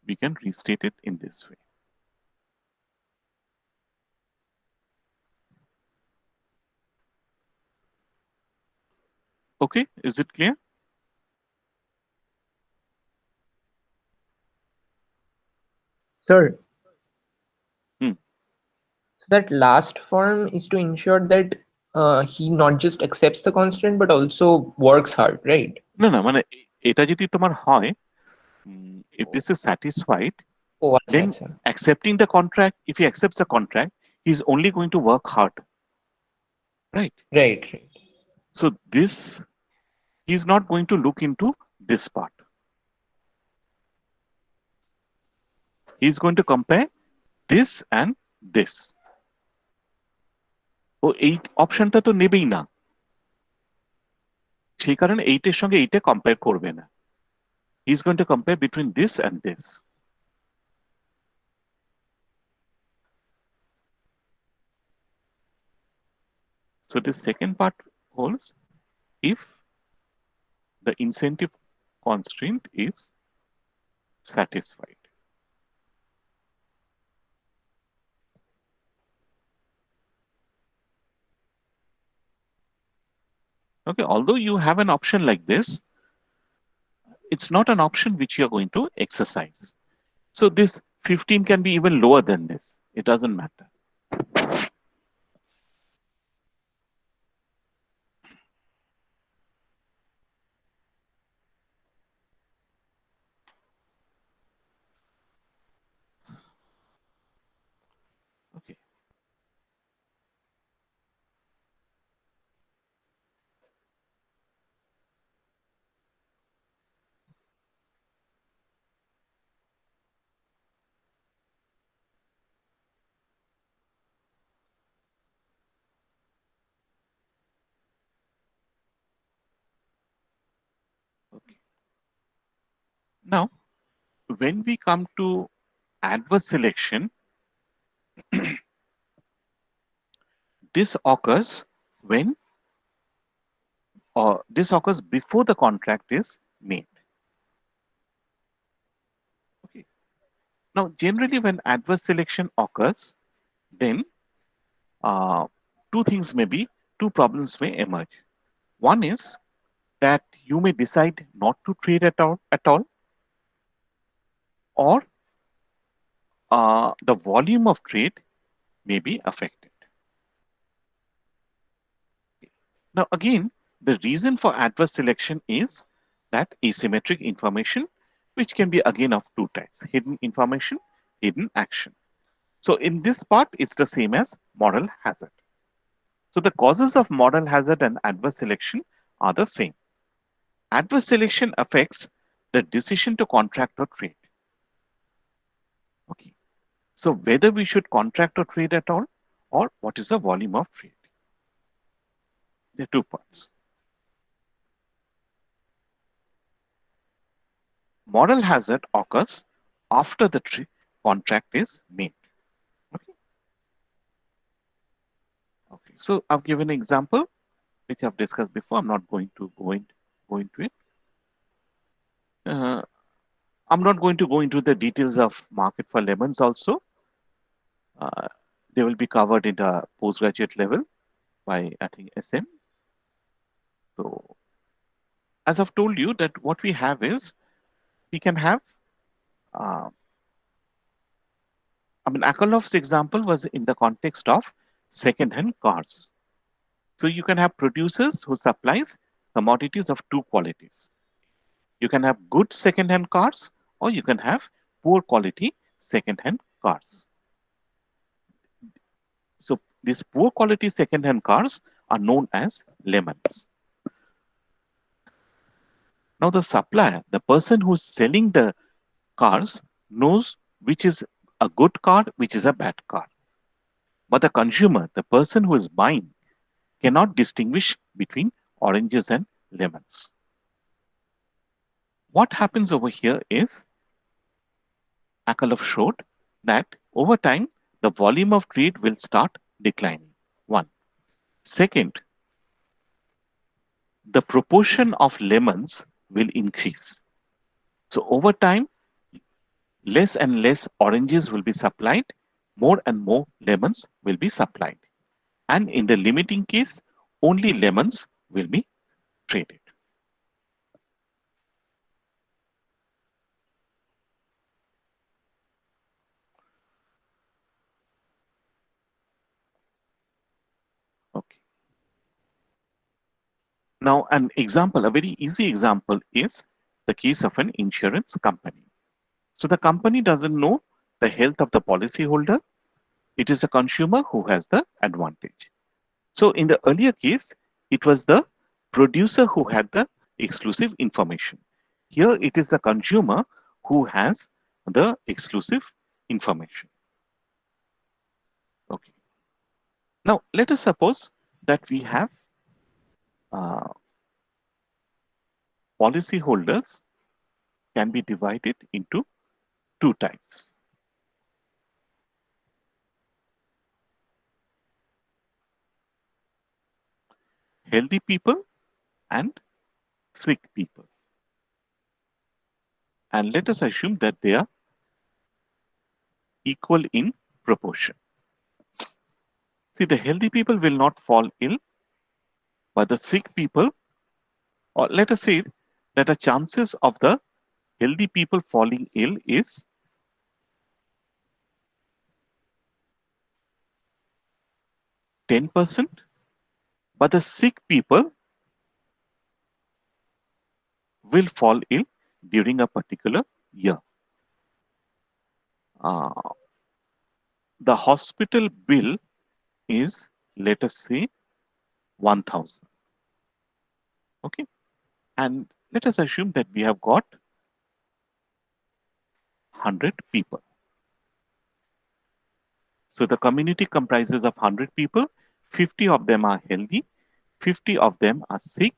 We can restate it in this way. Okay, is it clear? Sir, Hmm. so that last form is to ensure that he not just accepts the constraint but also works hard, right? না না মানে এটা যদি তোমার হয়, if this is satisfied, Oh, আচ্ছা then আচ্ছা। accepting the contract, if he accepts the contract, he's only going to work hard, right? Right, right. So this, he's not going to look into this part. He's going to compare this and this. ও এই অপশনটা তো নেবেই না, সেই কারণে এইটার সঙ্গে এইটা compare করবে না। He's going to compare between this and this. So the second part holds if the incentive constraint is satisfied. Okay, although you have an option like this, it's not an option which you're going to exercise. So this 15 can be even lower than this. It doesn't matter. Okay. Okay. Now, when we come to adverse selection, this occurs when, or this occurs before the contract is made. Okay. Now, generally, when adverse selection occurs, then uh, two things may be, two problems may emerge. One is that you may decide not to trade at all, or the volume of trade may be affected. Now, again, the reason for adverse selection is that asymmetric information, which can be again of two types: hidden information, hidden action. So in this part, it's the same as moral hazard. So the causes of moral hazard and adverse selection are the same. Adverse selection affects the decision to contract or trade. Okay. So whether we should contract or trade at all, or what is the volume of trade. There are two parts. Moral hazard occurs after the contract is made. Okay. Okay. So I've given an example which I've discussed before. I'm not going to go into it. I'm not going to go into the details of market for lemons also. Uh, they will be covered in the postgraduate level by, I think, SM. So as I've told you that what we have is, we can have, uh, I mean, Akerlof's example was in the context of second-hand cars. So you can have producers who supplies commodities of two qualities. You can have good second-hand cars, or you can have poor quality second-hand cars. So these poor quality second-hand cars are known as lemons. Now the supplier, the person who's selling the cars, knows which is a good car, which is a bad car. But the consumer, the person who is buying, cannot distinguish between oranges and lemons. What happens over here is Akerlof showed that over time the volume of trade will start declining. One. Second, the proportion of lemons will increase. So over time, less and less oranges will be supplied, more and more lemons will be supplied. And in the limiting case, only lemons will be traded. Okay. Now, an example, a very easy example is the case of an insurance company. So the company doesn't know the health of the policyholder. It is the consumer who has the advantage. So in the earlier case, it was the producer who had the exclusive information. Here it is the consumer who has the exclusive information. Okay. Now let us suppose that we have uh, policyholders can be divided into two types. Healthy people and sick people. And let us assume that they are equal in proportion. See, the healthy people will not fall ill, but the sick people, or let us say that the chances of the healthy people falling ill is 10%, but the sick people will fall ill during a particular year. Uh, the hospital bill is, let us say, 1000. Okay. And let us assume that we have got 100 people. So the community comprises of 100 people, 50 of them are healthy, 50 of them are sick.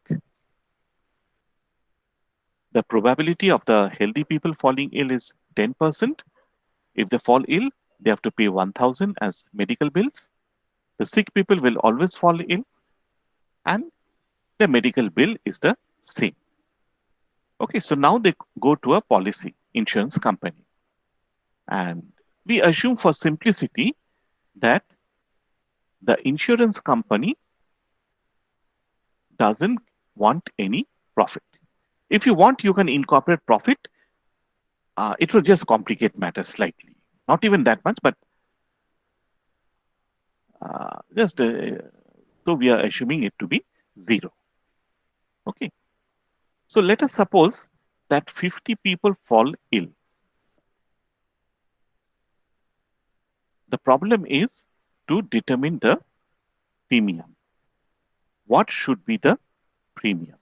The probability of the healthy people falling ill is 10%. If they fall ill, they have to pay 1000 as medical bills. The sick people will always fall ill and the medical bill is the same. Okay, so now they go to a policy insurance company. And we assume for simplicity that the insurance company doesn't want any profit. If you want, you can incorporate profit. It will just complicate matters slightly. Not even that much, but just so we are assuming it to be 0. Okay. So let us suppose that 50 people fall ill. The problem is to determine the premium. What should be the premium?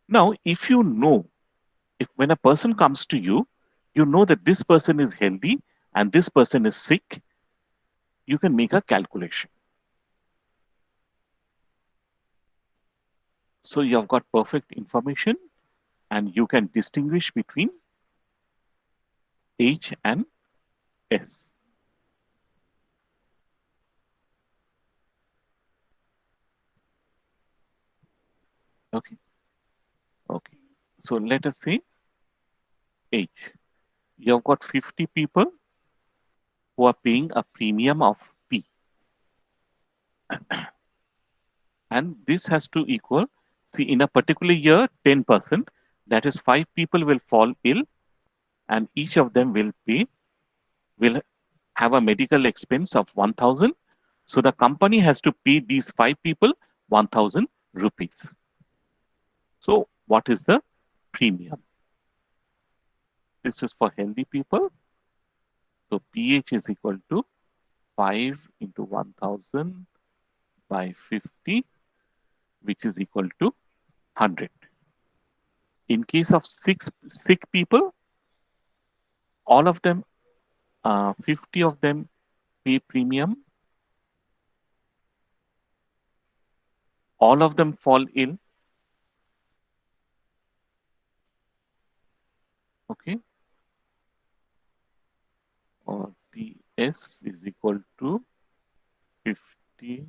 Now, if you know, if when a person comes to you, you know that this person is healthy and this person is sick, you can make a calculation. So you have got perfect information and you can distinguish between H and S. Okay. Okay. So let us say H. You have got 50 people who are paying a premium of P. And this has to equal, see, in a particular year, 10%. That is 5 people will fall ill and each of them will have a medical expense of 1000. So the company has to pay these 5 people 1000 rupees. So what is the premium? This is for healthy people. So pH is equal to 5 into 1000 by 50, which is equal to 100. In case of six sick people, all of them, 50 of them pay premium. All of them fall ill. Okay, or DS is equal to 50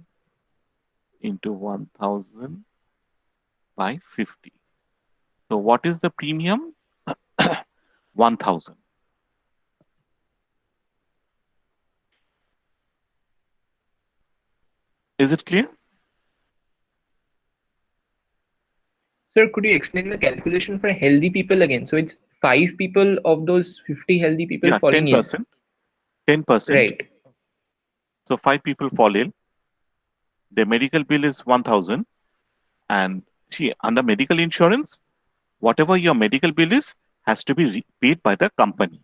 into 1000 by 50. So what is the premium? 1000. Is it clear? Sir, could you explain the calculation for healthy people again? So it's 5 people of those 50 healthy people Yeah, falling ill. 10%. 10%. Right. So 5 people fall ill. Their medical bill is 1000. And see, under medical insurance, whatever your medical bill is has to be paid by the company.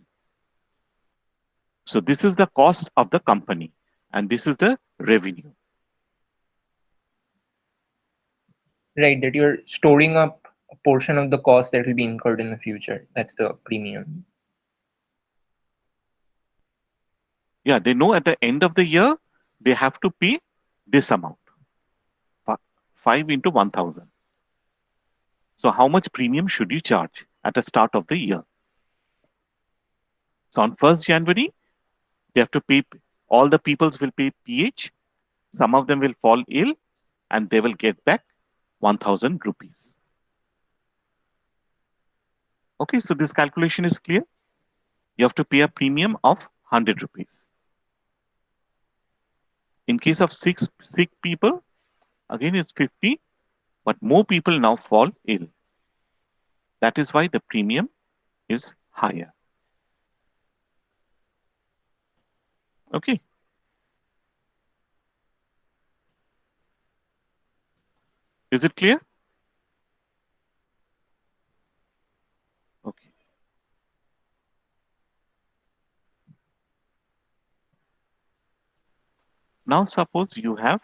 So this is the cost of the company, and this is the revenue. Right. That you're storing up a portion of the cost that will be incurred in the future. That's the premium. Yeah, they know at the end of the year they have to pay this amount, 5 into 1000. So how much premium should you charge at the start of the year? So on 1st January, they have to pay, all the peoples will pay PH, some of them will fall ill, and they will get back 1000 rupees. Okay, so this calculation is clear. You have to pay a premium of 100 rupees. In case of six sick people, again it's 50, but more people now fall ill. That is why the premium is higher. Okay, is it clear? Okay. Now suppose you have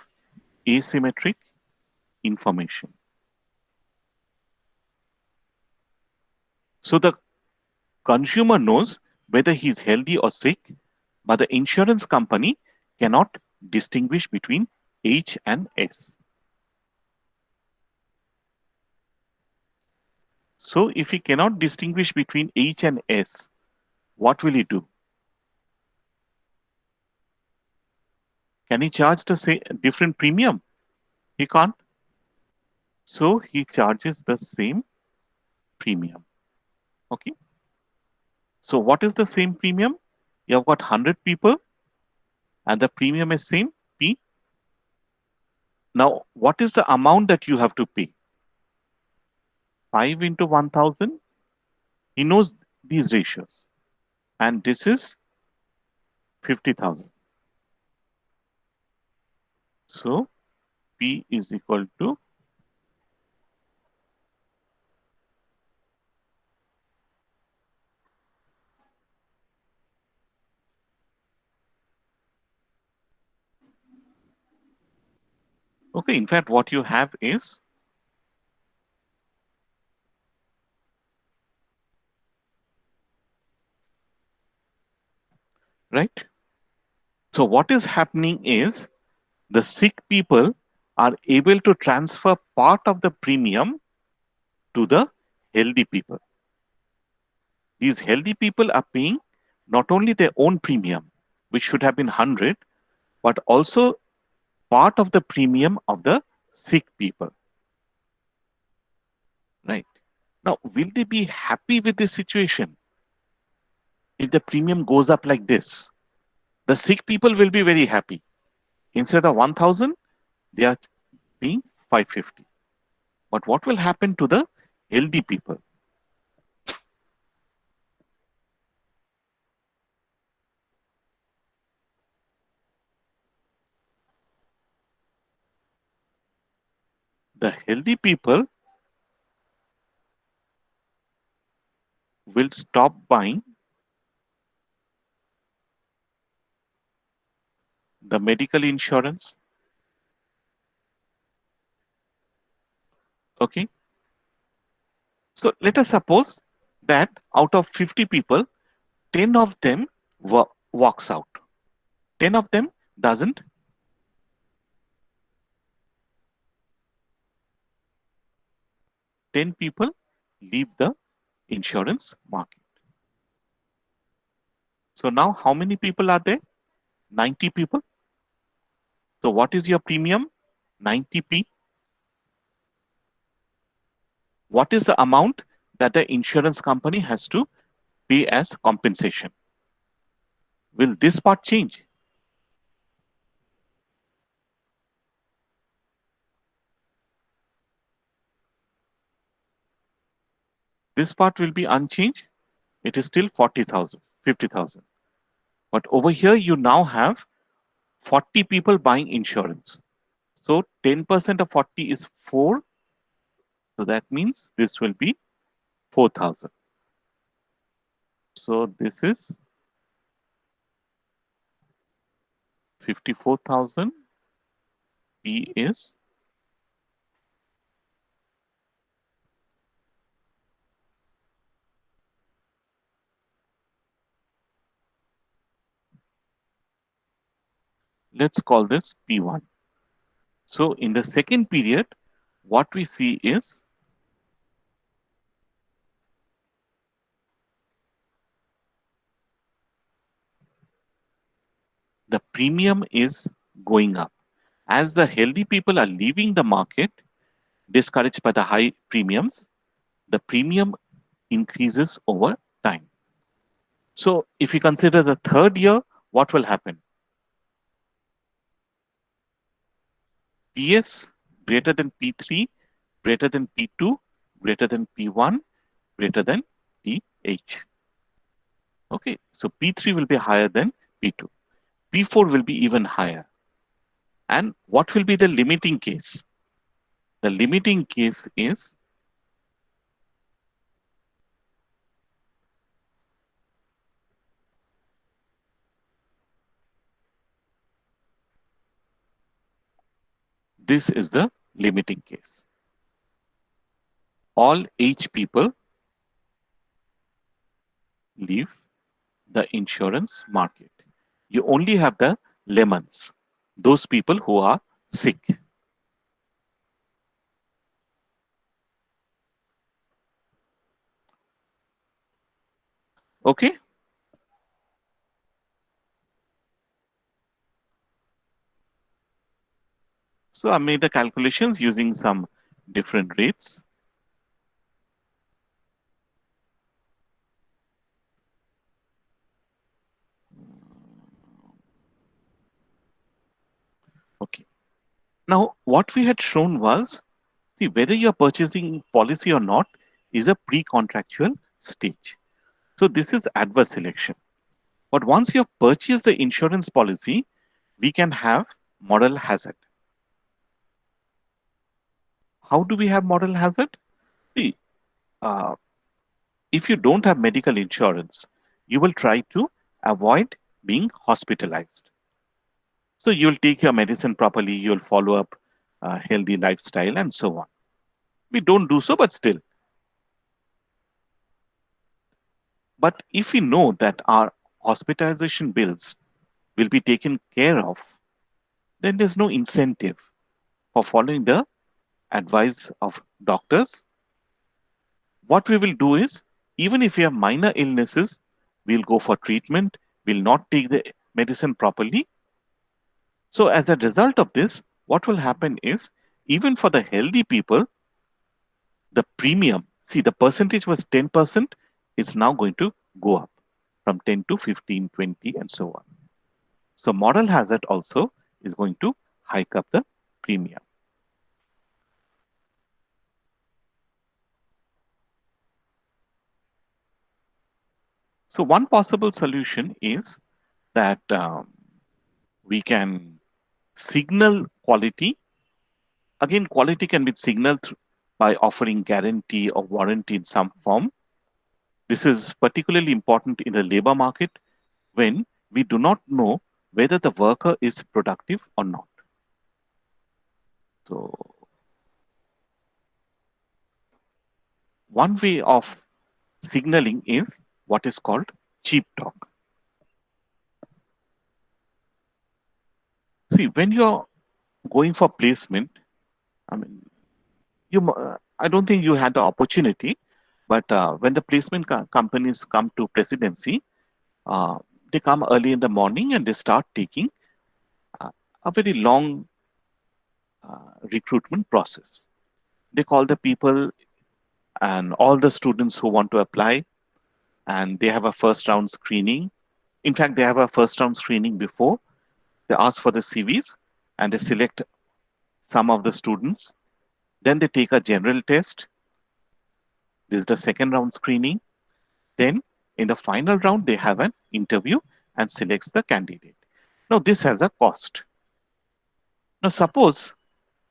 asymmetric information. So the consumer knows whether he's healthy or sick, but the insurance company cannot distinguish between H and S. So if he cannot distinguish between H and S, what will he do? Can he charge the same different premium? He can't. So he charges the same premium. Okay. So what is the same premium? You have got 100 people and the premium is same P. Now, what is the amount that you have to pay? 5 into 1000. He knows these ratios. And this is 50,000. So P is equal to, okay, in fact, what you have is, right? So what is happening is the sick people are able to transfer part of the premium to the healthy people. These healthy people are paying not only their own premium, which should have been 100, but also part of the premium of the sick people. Right. Now, will they be happy with this situation if the premium goes up like this? The sick people will be very happy. Instead of 1000, they are paying 550. But what will happen to the healthy people? The healthy people will stop buying the medical insurance. Okay. So let us suppose that out of 50 people, 10 of them walks out. 10 of them doesn't. 10 people leave the insurance market. So now how many people are there? 90 people. So what is your premium? 90p. What is the amount that the insurance company has to pay as compensation? Will this part change? This part will be unchanged. It is still 40,000, 50,000. But over here, you now have 40 people buying insurance. So 10% of 40 is 4. So that means this will be 4,000. So this is 54,000. P is 'let's call this P1. So in the second period, what we see is the premium is going up. As the healthy people are leaving the market, discouraged by the high premiums, the premium increases over time. So if you consider the third year, what will happen? PS greater than P3, greater than P2, greater than P1, greater than PH. Okay, so P3 will be higher than P2. P4 will be even higher. And what will be the limiting case? The limiting case is this is the limiting case. All H people leave the insurance market. You only have the lemons, those people who are sick. Okay, so I made the calculations using some different rates. Okay, now what we had shown was, see, whether you're purchasing policy or not is a pre-contractual stage. So this is adverse selection. But once you have purchased the insurance policy, we can have moral hazard. How do we have moral hazard? See, uh, if you don't have medical insurance, you will try to avoid being hospitalized. So you'll take your medicine properly, you'll follow up a healthy lifestyle, and so on. We don't do so, but still. But if we know that our hospitalization bills will be taken care of, then there's no incentive for following the advice of doctors. What we will do is, even if we have minor illnesses, we'll go for treatment, we'll not take the medicine properly. So, as a result of this, what will happen is, even for the healthy people, the premium, see, the percentage was 10%, it's now going to go up from 10 to 15, 20, and so on. So, moral hazard also is going to hike up the premium. So, one possible solution is that we can signal quality. Again, quality can be signaled by offering guarantee or warranty in some form. This is particularly important in the labor market when we do not know whether the worker is productive or not. So One way of signaling is what is called cheap talk. See, when you're going for placement, I mean, I don't think you had the opportunity, but when the placement companies come to presidency, uh, they come early in the morning and they start taking uh, a very long recruitment process. They call the people and all the students who want to apply, and they have a first round screening. In fact, they have a first round screening before. They ask for the CVs and they select some of the students. Then they take a general test. This is the second round screening. Then in the final round, they have an interview and selects the candidate. Now, this has a cost. Now, suppose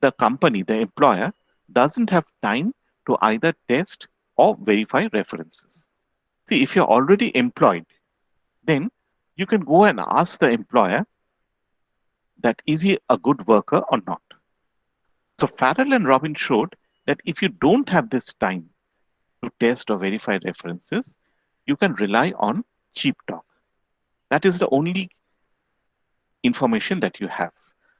the company, the employer, doesn't have time to either test or verify references. See, if you're already employed, then you can go and ask the employer that is he a good worker or not. So Farrell and Robin showed that if you don't have this time to test or verify references, you can rely on cheap talk. That is the only information that you have.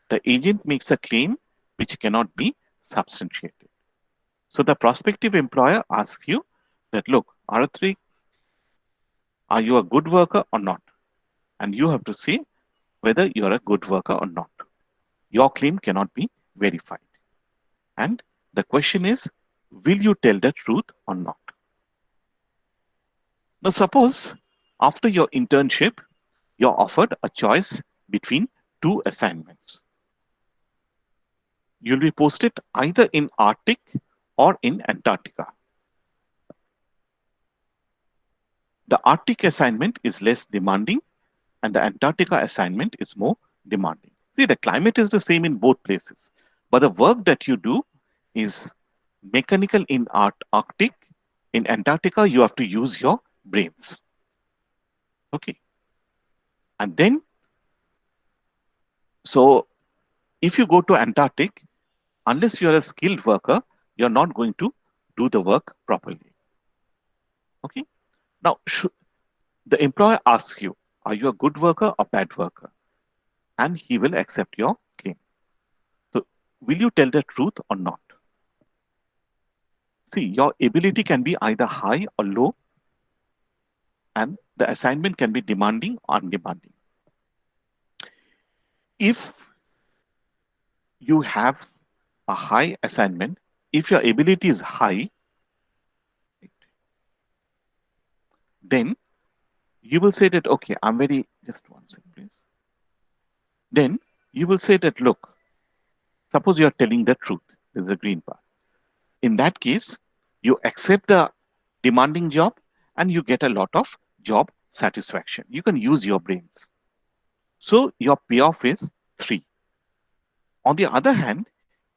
The agent makes a claim which cannot be substantiated. So the prospective employer asks you that, look, Arathri, are you a good worker or not? And you have to say whether you are a good worker or not. Your claim cannot be verified. And the question is, will you tell the truth or not? Now, suppose after your internship, you're offered a choice between two assignments. You'll be posted either in Arctic or in Antarctica. The Arctic assignment is less demanding and the Antarctica assignment is more demanding. See, the climate is the same in both places, but the work that you do is mechanical in Arctic. In Antarctica, you have to use your brains. Okay. And then, so if you go to Antarctic, unless you're a skilled worker, you're not going to do the work properly. Okay. Now, the employer asks you, are you a good worker or bad worker? And he will accept your claim. So, will you tell the truth or not? See, your ability can be either high or low, and the assignment can be demanding or undemanding. If you have a high assignment, if your ability is high, then you will say that, okay, I'm very, just one second, please. Then you will say that, look, suppose you are telling the truth, there's a green part. In that case, you accept the demanding job and you get a lot of job satisfaction. You can use your brains. So your payoff is 3. On the other hand,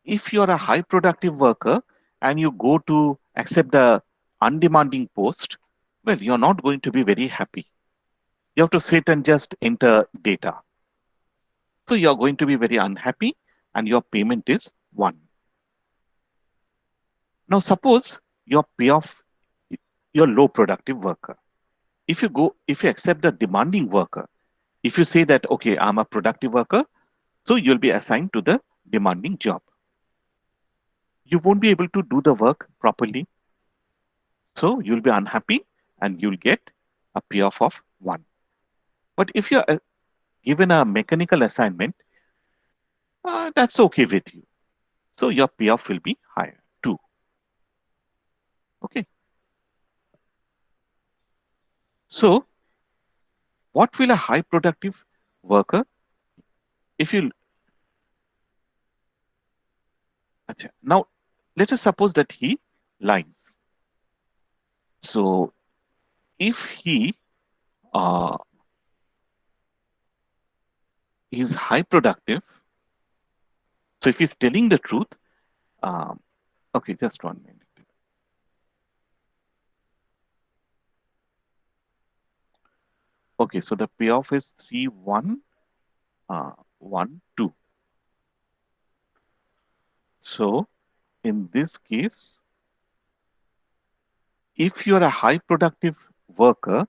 if you're a high productive worker and you go to accept the undemanding post, well, you're not going to be very happy. You have to sit and just enter data. So you're going to be very unhappy and your payment is 1. Now, suppose your payoff, you're low productive worker. If you accept the demanding worker, if you say that, okay, I'm a productive worker, so you'll be assigned to the demanding job. You won't be able to do the work properly. So you'll be unhappy and you'll get a payoff of 1. But if you're given a mechanical assignment, that's okay with you. So your payoff will be higher, 2. Okay. So what will a high productive worker, if you, now let us suppose that he lies. So if he is high productive, so if he's telling the truth, um, okay, just 1 minute. Okay, so the payoff is 3, 1, 1, 2. So in this case, if you're a high productive worker,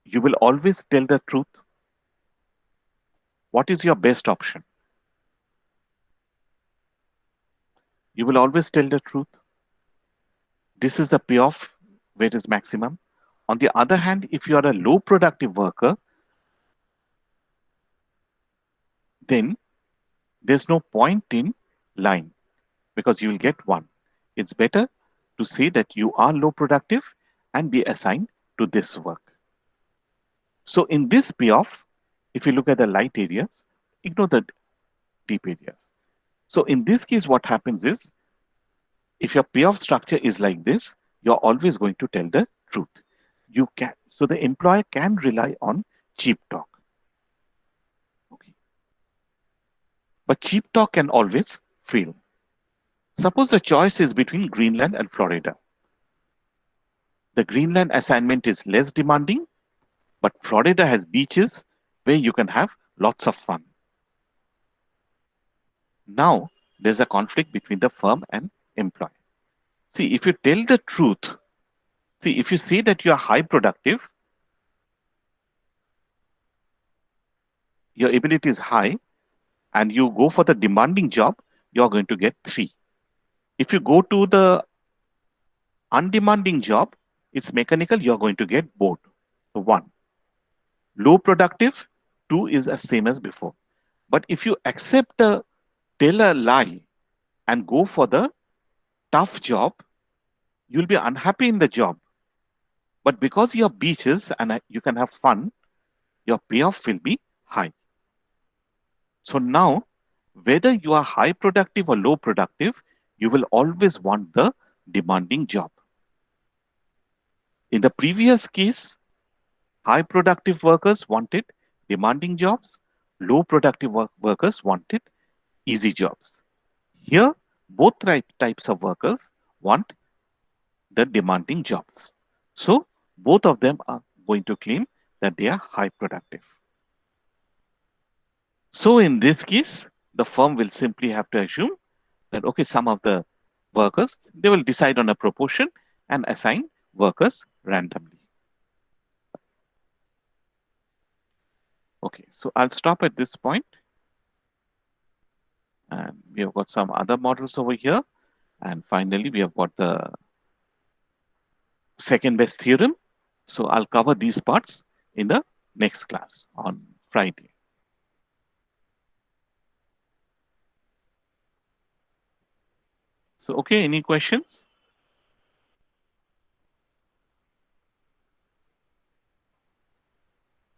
you will always tell the truth. What is your best option? You will always tell the truth. This is the payoff where it is maximum. On the other hand, if you are a low productive worker, then there's no point in lying because you will get one. It's better to say that you are low productive and be assigned to this work. So in this payoff, if you look at the light areas, ignore the deep areas. So in this case, what happens is if your payoff structure is like this, you're always going to tell the truth. You can so the employer can rely on cheap talk. Okay. But cheap talk can always fail. Suppose the choice is between Greenland and Florida. The Greenland assignment is less demanding, but Florida has beaches where you can have lots of fun. Now there's a conflict between the firm and employer. See, if you tell the truth, see, if you say that you are high productive, your ability is high, and you go for the demanding job, you're going to get 3. If you go to the undemanding job, it's mechanical, you're going to get bored. So 1. Low productive, 2 is the same as before. But if you accept the tell a lie and go for the tough job, you'll be unhappy in the job. But because you're beaches and you can have fun, your payoff will be high. So now, whether you are high productive or low productive, you will always want the demanding job. In the previous case, high productive workers wanted demanding jobs, low productive workers wanted easy jobs. Here, both types of workers want the demanding jobs. So, both of them are going to claim that they are high productive. So, in this case, the firm will simply have to assume that, okay, some of the workers, they will decide on a proportion and assign workers randomly. Okay, so I'll stop at this point. And we have got some other models over here. And finally, we have got the second best theorem. So I'll cover these parts in the next class on Friday. So, okay, any questions?